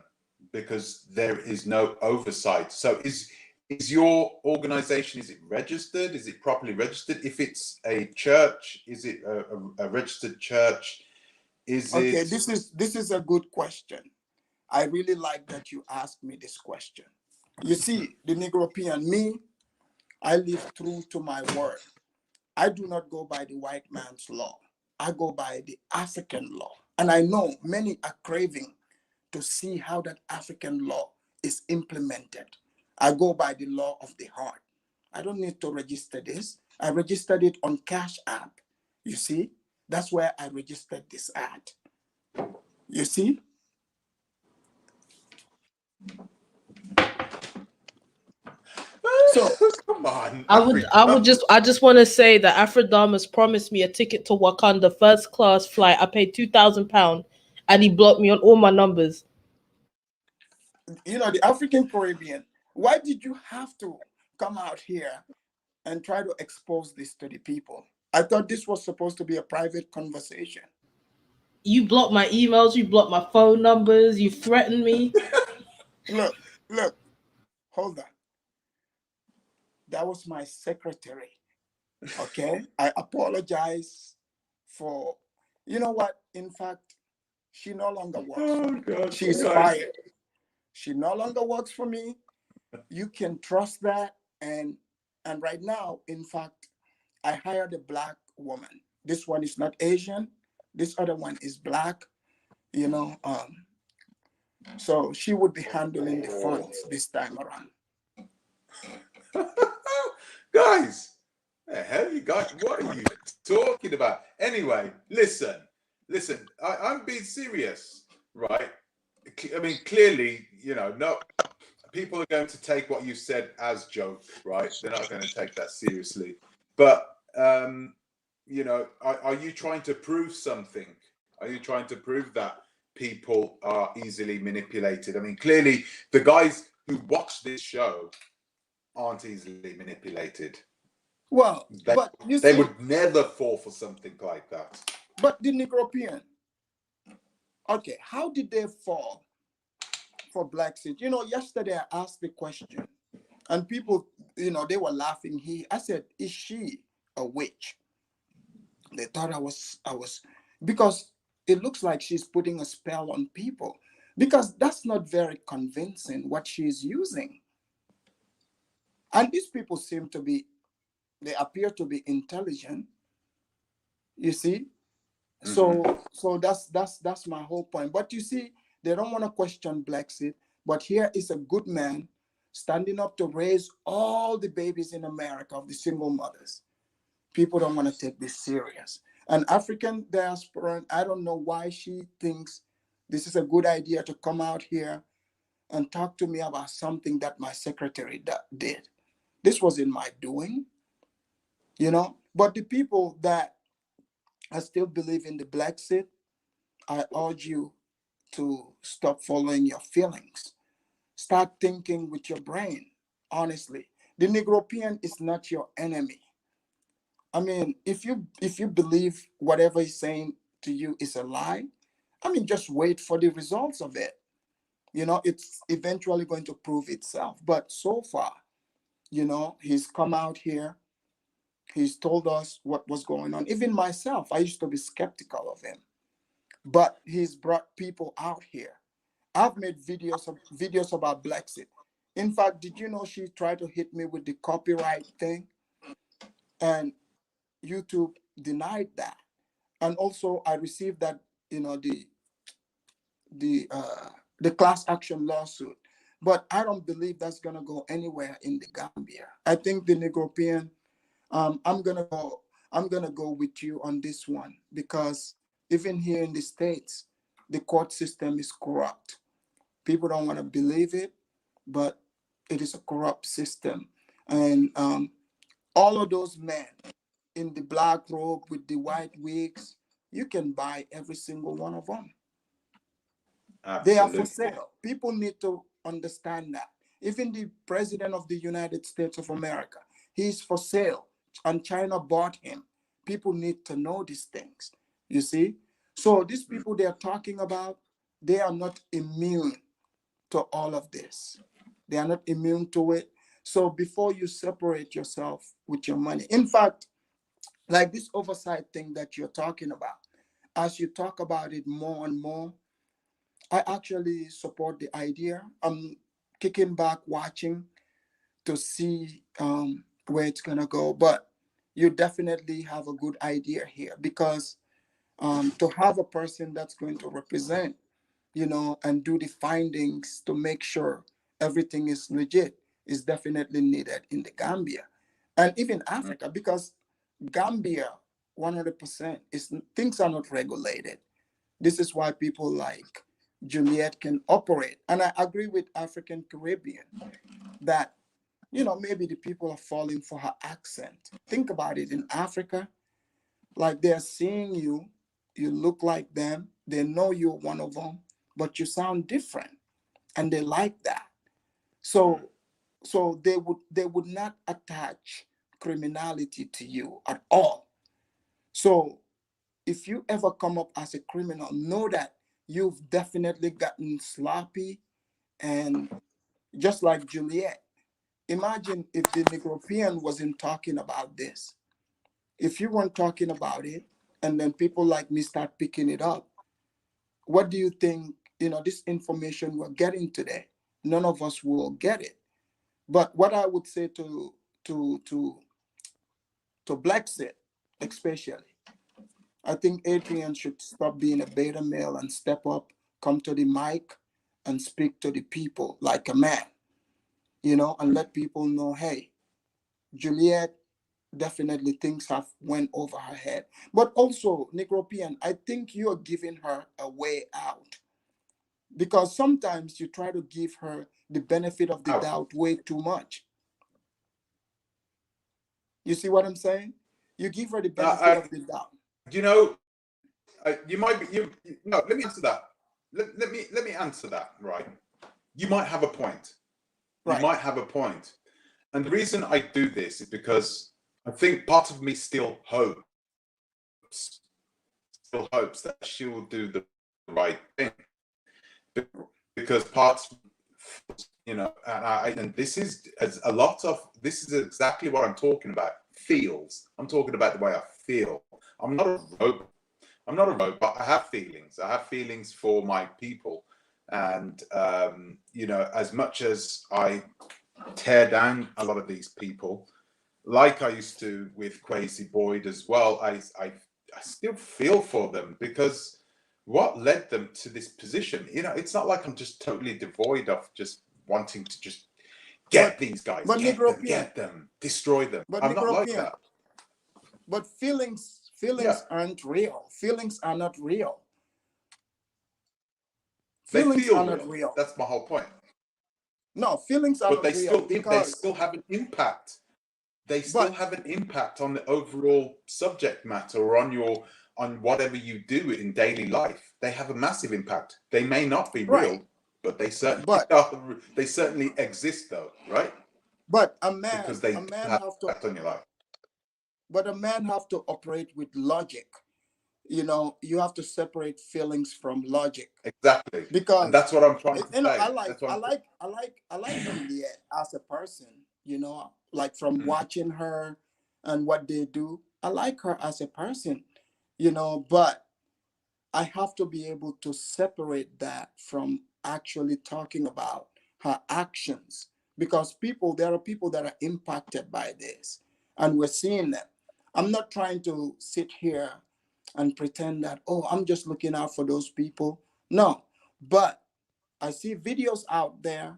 A: because there is no oversight. So is your organization, is it registered? Is it properly registered? If it's a church, is it a registered church?
D: Okay, this is a good question. I really like that you asked me this question. You see, the Negropean, me, I live true to my word. I do not go by the white man's law. I go by the African law. And I know many are craving to see how that African law is implemented. I go by the law of the heart. I don't need to register this. I registered it on Cash App. You see, that's where I registered this ad. You see? So
A: come on.
B: I just want to say that Afridamus promised me a ticket to Wakanda first class flight. I paid £2,000 and he blocked me on all my numbers.
D: The African Caribbean, why did you have to come out here and try to expose this to the people? I thought this was supposed to be a private conversation.
B: You blocked my emails, you blocked my phone numbers, you threatened me.
D: Look, hold on. That was my secretary. Okay? I apologize for, you know what? In fact, she no longer works for me.
A: God,
D: She's fired. She no longer works for me. You can trust that. And right now, in fact, I hired a Black woman. This one is not Asian. This other one is Black. So she would be handling the funds this time around.
A: Guys, the hell you guys, what are you talking about? Anyway, listen, I'm being serious, right? I mean, clearly, no, people are going to take what you said as joke, right? They're not going to take that seriously. But, are you trying to prove something? Are you trying to prove that people are easily manipulated? I mean, clearly, the guys who watch this show aren't easily manipulated.
D: Well,
A: they would never fall for something like that.
D: But the Negropean, okay, how did they fall for Blaxit? Yesterday I asked the question, and people, they were laughing. I said, is she a witch? They thought I was, because it looks like she's putting a spell on people, because that's not very convincing what she's using. And these people they appear to be intelligent, you see. Mm-hmm. So that's my whole point. But you see, they don't want to question Blaxit. But here is a good man standing up to raise all the babies in America of the single mothers. People don't want to take this serious. An African diaspora, I don't know why she thinks this is a good idea to come out here and talk to me about something that my secretary did. This was in my doing, you know. But the people that I still believe in the Blaxit, I urge you to stop following your feelings. Start thinking with your brain, honestly. The Negropean is not your enemy. I mean, if you believe whatever he's saying to you is a lie, I mean, just wait for the results of it. You know, it's eventually going to prove itself. But so far, you know, he's come out here, he's told us what was going on. Even myself, I used to be skeptical of him, but he's brought people out here. I've made videos about Blaxit. In fact, did you know she tried to hit me with the copyright thing? And YouTube denied that. And also I received that, you know, the class action lawsuit. But I don't believe that's gonna go anywhere in the Gambia. I think the Negropean, I'm gonna go with you on this one, because even here in the States, the court system is corrupt. People don't want to believe it, but it is a corrupt system. And all of those men in the black robe with the white wigs, you can buy every single one of them. They are for
A: Absolutely.
D: sale. People need to understand that. Even the president of the United States of America, he's for sale, and China bought him. People need to know these things, you see? So these people they are talking about, they are not immune to all of this. They are not immune to it. So before you separate yourself with your money, in fact, like this oversight thing that you're talking about, as you talk about it more and more, I actually support the idea. I'm kicking back, watching to see where it's gonna go. But you definitely have a good idea here, because to have a person that's going to represent, you know, and do the findings to make sure everything is legit is definitely needed in the Gambia and even Africa, because Gambia 100% is things are not regulated. This is why people like Juliet can operate. And I agree with African Caribbean that, you know, maybe the people are falling for her accent. Think about it. In Africa, like they're seeing you, you look like them, they know you're one of them, but you sound different, and they like that. So they would not attach criminality to you at all. So if you ever come up as a criminal, know that you've definitely gotten sloppy. And just like Juliet, imagine if the Negropean wasn't talking about this. If you weren't talking about it, and then people like me start picking it up, what do you think, you know, this information we're getting today, none of us will get it. But what I would say to to to Blaxit, especially, I think Adrian should stop being a beta male and step up, come to the mic, and speak to the people like a man, you know, and let people know, hey, Juliet definitely things have went over her head. But also, Negropean, I think you're giving her a way out, because sometimes you try to give her the benefit of the
A: Out.
D: doubt way too much. You see what I'm saying? You give her the benefit of the doubt.
A: You know, you might be. No, let me answer that. Let me answer that. Right. You might have a point. You
D: Right.
A: might have a point. And the reason I do this is because I think part of me still hopes that she will do the right thing. Because parts, you know, and this is a lot of this is exactly what I'm talking about. Feels. I'm talking about the way I feel. I'm not a robot. I'm not a robot. I have feelings. I have feelings for my people, and you know, as much as I tear down a lot of these people, like I used to with Crazy Boyd as well, I still feel for them, because what led them to this position, you know, it's not like I'm just totally devoid of just wanting to just Get these guys,
D: but
A: get them, destroy them.
D: but
A: I'm not like
D: Negropean,
A: that.
D: but feelings
A: Yeah.
D: aren't real. Feelings are not real.
A: They
D: Feelings
A: feel
D: are not
A: real.
D: real.
A: That's my whole point.
D: No, feelings are
A: But
D: not real
A: they
D: because
A: still have an impact. They still
D: but
A: have an impact on the overall subject matter or on whatever you do in daily life. They have a massive impact. They may not be
D: right.
A: real, but they certainly
D: But
A: are, they certainly exist though, right?
D: but
A: Because they
D: a
A: do
D: man
A: have
D: have
A: an
D: to
A: impact on your life.
D: but a man have to operate with logic. You know, you have to separate feelings from logic
A: Exactly. And
D: because
A: that's what I'm trying to
D: you know
A: say. That's what I'm
D: I like Juliet as a person, you know, like from
A: Mhm.
D: watching her and what they do. I like her as a person, you know, but I have to be able to separate that from actually talking about her actions because there are people that are impacted by this and we're seeing them. I'm not trying to sit here and pretend that, oh, I'm just looking out for those people. No, but I see videos out there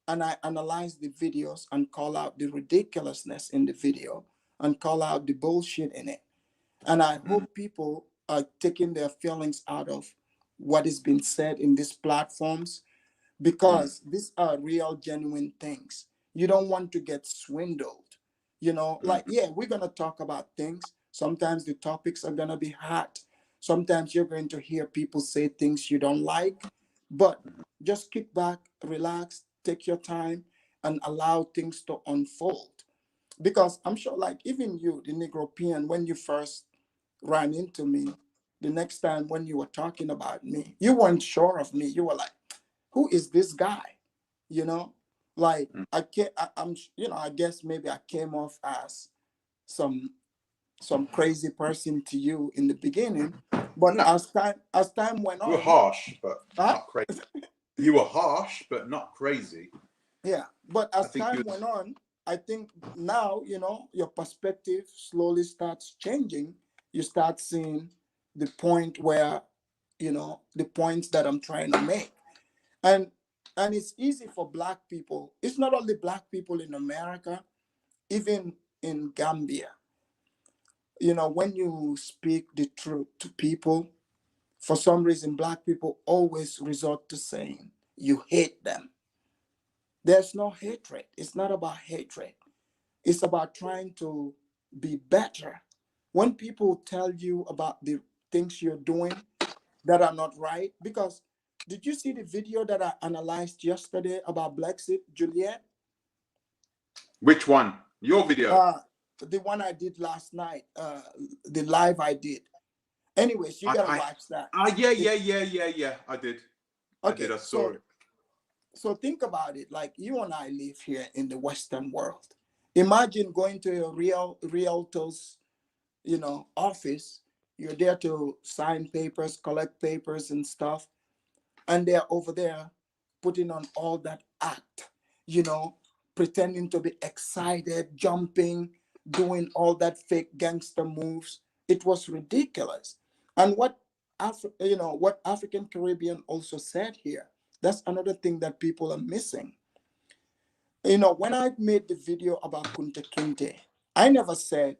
D: and I analyze the videos and call out the ridiculousness in the video and call out the bullshit in it. And I
A: Mhm.
D: hope people are taking their feelings out of what is being said in these platforms
A: Mhm.
D: because these are real, genuine things. You don't want to get swindled. You know,
A: Mhm.
D: like, yeah, we're going to talk about things. Sometimes the topics are going to be hot. Sometimes you're going to hear people say things you don't like, but just kick back, relax, take your time, and allow things to unfold. Because I'm sure, like, even you, the Negropean, when you first ran into me, the next time when you were talking about me, you weren't sure of me. You were like, who is this guy? You know, like
A: Mhm.
D: I can't. I'm, you know, I guess maybe I came off as some crazy person to you in the beginning, but
A: No,
D: as time went
A: you were
D: on,
A: harsh, but
D: huh?
A: not crazy. You were harsh, but not crazy.
D: Yeah, but
A: I
D: as
A: think you.
D: time went on, I think now you know your perspective slowly starts changing. You start seeing the point where you know the points that I'm trying to make. and and it's easy for black people. It's not only black people in America, even in Gambia. You know, when you speak the truth to people, for some reason black people always resort to saying you hate them. There's no hatred. It's not about hatred. It's about trying to be better. When people tell you about the things you're doing that are not right, because did you see the video that I analyzed yesterday about Blaxit, Juliet?
A: Which one? Your video.
D: Uh, the one I did last night, the live I did. Anyways, you gotta
A: I
D: watch that.
A: yeah,
D: It,
A: yeah. I did. I did.
D: okay,
A: I saw it.
D: so think about it. Like you and I live here in the Western world. Imagine going to a realtor's, you know, office. You're there to sign papers, collect papers and stuff, and they're over there putting on all that act, you know, pretending to be excited, jumping, doing all that fake gangster moves. It was ridiculous. And you know, what African Caribbean also said here, that's another thing that people are missing. You know, when I made the video about Kunta Kinte, I never said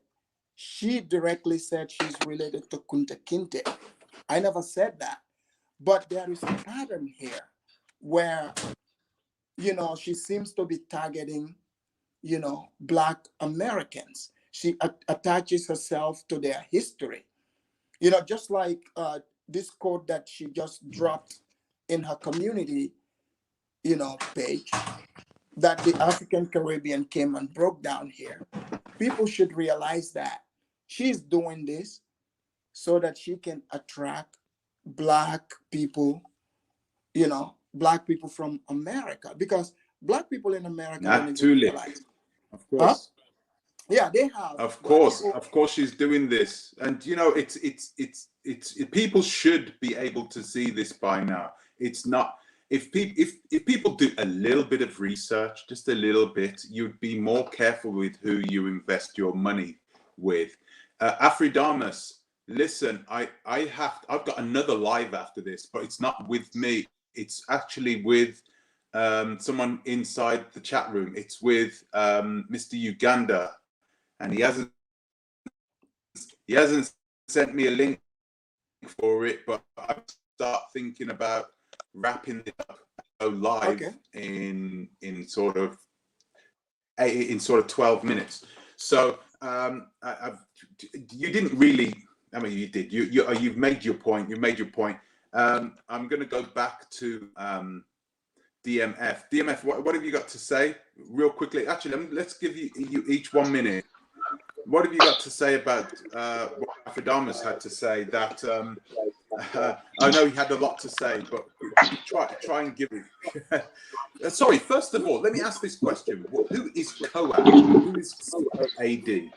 D: she directly said she's related to Kunta Kinte. I never said that. But there is a pattern here where, you know, she seems to be targeting, you know, Black Americans. She attaches herself to their history. You know, just like this quote that she just dropped in her community, you know, page that the African Caribbean came and broke down here. People should realize that she's doing this so that she can attract Black people, you know, Black people from America, because Black people in America don't
A: Not
D: even
A: too late.
D: realize.
A: Of
D: Huh?
A: course.
D: Yeah, they have Black people.
A: Of course, she's doing this, and you know, people should be able to see this by now. It's not if people do a little bit of research, just a little bit, you'd be more careful with who you invest your money with. Afridamus, listen, I've got another live after this, but it's not with me. It's actually with someone inside the chat room. It's with Mr. Uganda, and he hasn't sent me a link for it, but I start thinking about wrapping it up, go live in sort of 12 minutes. So you didn't really. I mean, you did. You've made your point. You made your point. I'm going to go back to DMF. DMF, what have you got to say, real quickly? Actually, let's give you each 1 minute. What have you got to say about what Afridamus had to say? That I know he had a lot to say, but try and give it. Sorry, first of all, let me ask this question: who is COAD? Who is COAD?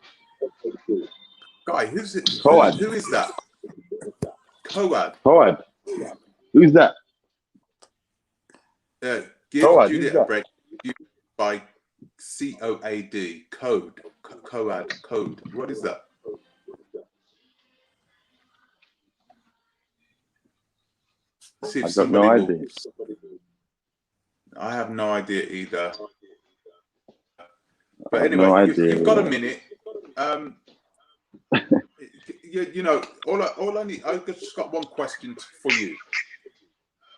A: Guy, who's it? COAD. Who is that? COAD.
C: COAD. Who's that?
A: Give
C: COAD,
A: Judith a break by COAD. Code. COAD. Code. What is that? See if somebody moves. I have no idea either. But anyway, you've got a minute. You know, all I need. I've just got one question for you.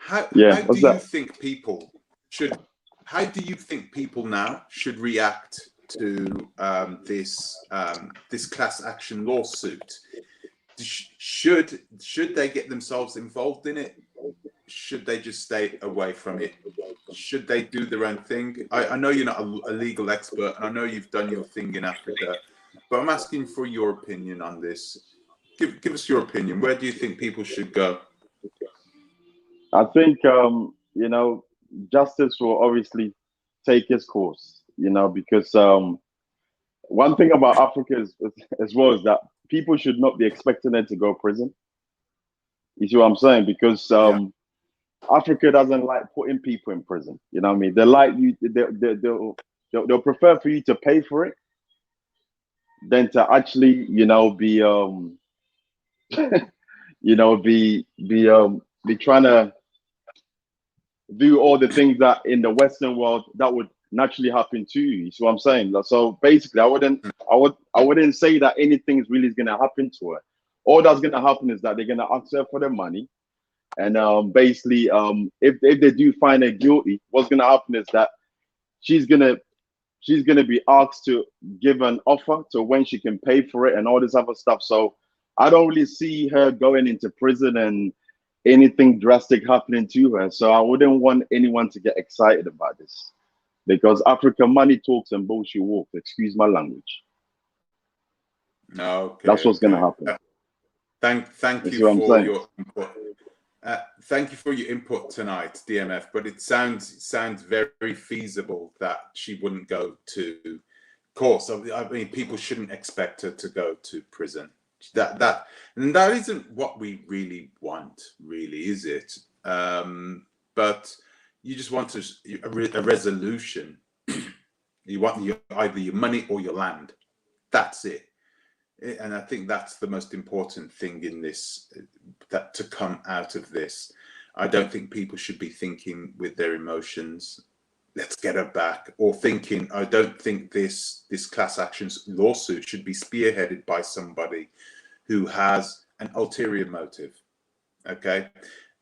A: How do you think people should? How do you think people now should react to this class action lawsuit? Should they get themselves involved in it? Should they just stay away from it? Should they do their own thing? I know you're not a legal expert, and I know you've done your thing in Africa, but I'm asking for your opinion on this. Give us your opinion. Where do you think people should go?
C: I think, you know, justice will obviously take its course, you know, because one thing about Africa as well is that people should not be expecting them to go to prison. You see what I'm saying? Because Africa doesn't like putting people in prison. You know what I mean? They like you. They'll prefer for you to pay for it than to actually, you know, be you know, be trying to do all the things that in the Western world that would naturally happen to you. You see what I'm saying? So basically, I wouldn't say that anything is really going to happen to her. All that's going to happen is that they're going to ask her for the money, and basically, if they do find her guilty, what's going to happen is that she's gonna be asked to give an offer to when she can pay for it and all this other stuff. So I don't really see her going into prison and anything drastic happening to her. So I wouldn't want anyone to get excited about this, because Africa money talks and bullshit walks. Excuse my language.
A: No, okay,
C: that's what's going to happen.
A: Thank you for your input. Thank you for your input tonight, DMF. But it sounds very feasible that she wouldn't go to court. I mean, people shouldn't expect her to go to prison. That isn't what we really want, really, is it? But you just want a resolution. You want either your money or your land. That's it. And I think that's the most important thing in this, that to come out of this. I don't think people should be thinking with their emotions, let's get her back, or thinking, I don't think this class actions lawsuit should be spearheaded by somebody who has an ulterior motive. Okay.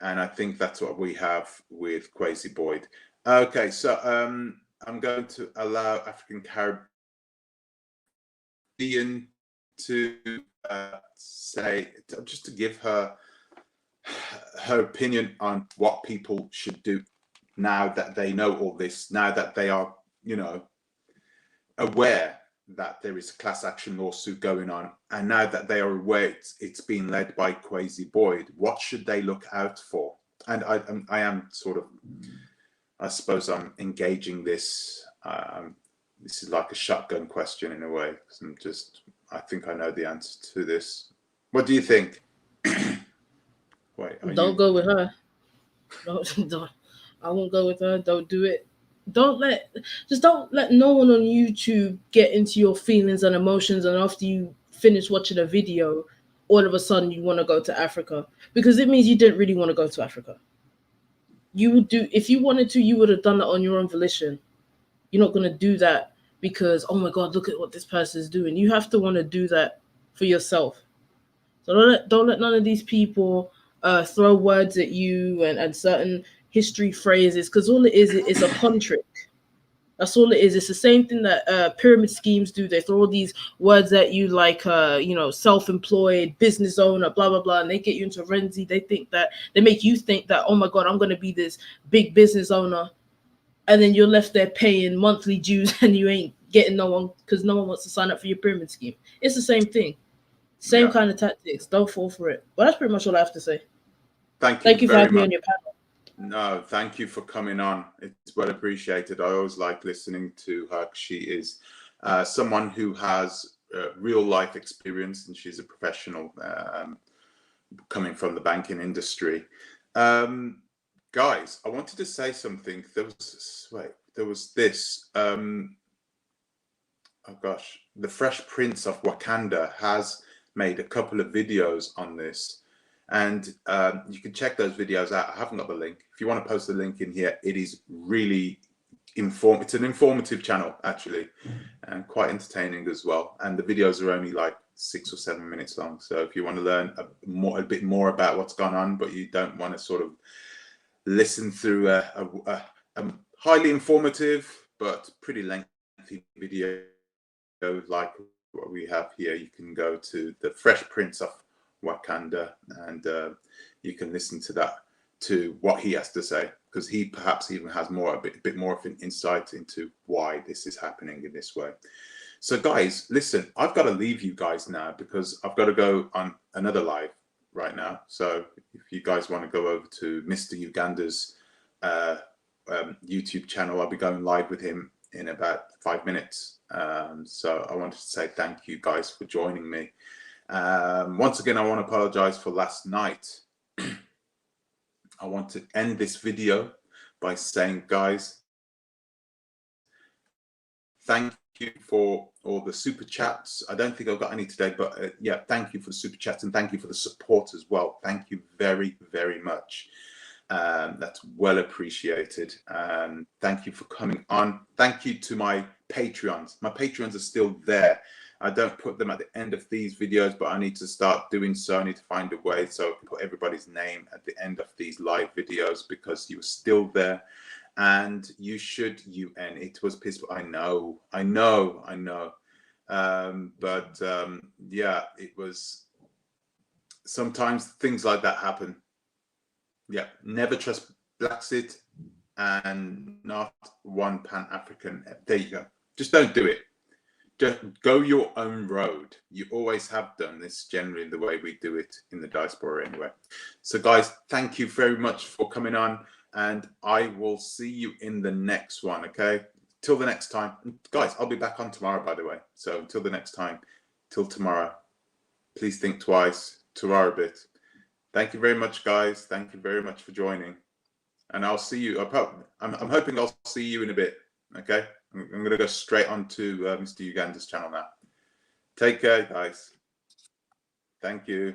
A: And I think that's what we have with Kwesi Boyd. Okay. So I'm going to allow African Caribbean to say, just to give her opinion on what people should do now that they know all this, now that they are, you know, aware that there is a class action lawsuit going on, and now that they are aware it's being led by Kwesi Boyd, what should they look out for? And I am sort of, I suppose I'm engaging this. This is like a shotgun question in a way, because I think I know the answer to this. What do you think? Wait,
B: don't go with her. Don't. I won't go with her. Don't do it. Don't let no one on YouTube get into your feelings and emotions, and after you finish watching a video, all of a sudden you want to go to Africa, because it means you didn't really want to go to Africa. you would do, if you wanted to, you would have done that on your own volition. You're not going to do that because, oh my God, look at what this person is doing. You have to want to do that for yourself. So don't let none of these people throw words at you and certain history phrases, because all it is a con trick. That's all it is. It's the same thing that pyramid schemes do. They throw all these words at you like, self-employed, business owner, blah, blah, blah. And they get you into a frenzy. They make you think that, oh my God, I'm going to be this big business owner. And then you're left there paying monthly dues and you ain't getting no one, because no one wants to sign up for your pyramid scheme. It's the same thing. Same kind of tactics. Don't fall for it. Well, that's pretty much all I have to say.
A: Thank you
B: for having me on your panel.
A: No, thank you for coming on. It's well appreciated. I always like listening to her. She is someone who has real life experience, and she's a professional coming from the banking industry. Guys, I wanted to say something. There was this. Oh gosh, the Fresh Prince of Wakanda has made a couple of videos on this. And you can check those videos out. I haven't got the link. If you want to post the link in here, it is really it's an informative channel, actually, and quite entertaining as well. And the videos are only like 6 or 7 minutes long. So if you want to learn a bit more about what's gone on, but you don't want to sort of listen through a highly informative but pretty lengthy video like what we have here, you can go to the Fresh Prince of Wakanda, and you can listen to what he has to say, because he perhaps even has a bit more of an insight into why this is happening in this way. So guys, listen, I've got to leave you guys now because I've got to go on another live right now. So if you guys want to go over to Mr. Uganda's YouTube channel, I'll be going live with him in about 5 minutes. So I wanted to say thank you guys for joining me. Once again, I want to apologize for last night. I want to end this video by saying, guys, thank you for all the super chats. I don't think I've got any today, but yeah, thank you for the super chats, and thank you for the support as well. Thank you very, very much. That's well appreciated. Thank you for coming on. Thank you to my Patreons. My Patreons are still there. I don't put them at the end of these videos, but I need to start doing so. I need to find a way so I can put everybody's name at the end of these live videos, because you're still there. And you should UN. It was peaceful. I know. Yeah, it was. Sometimes things like that happen. Yeah, never trust Blaxit and not one Pan-African. There you go. Just don't do it. Just go your own road. You always have done this, generally the way we do it in the diaspora anyway. So guys, thank you very much for coming on, and I will see you in the next one, okay? Till the next time. Guys, I'll be back on tomorrow, by the way. So until the next time, till tomorrow, please think twice, tomorrow a bit. Thank you very much, guys. Thank you very much for joining. And I'll see you. I'm hoping I'll see you in a bit, okay? I'm going to go straight on to Mr. Uganda's channel now. Take care, guys. Thank you.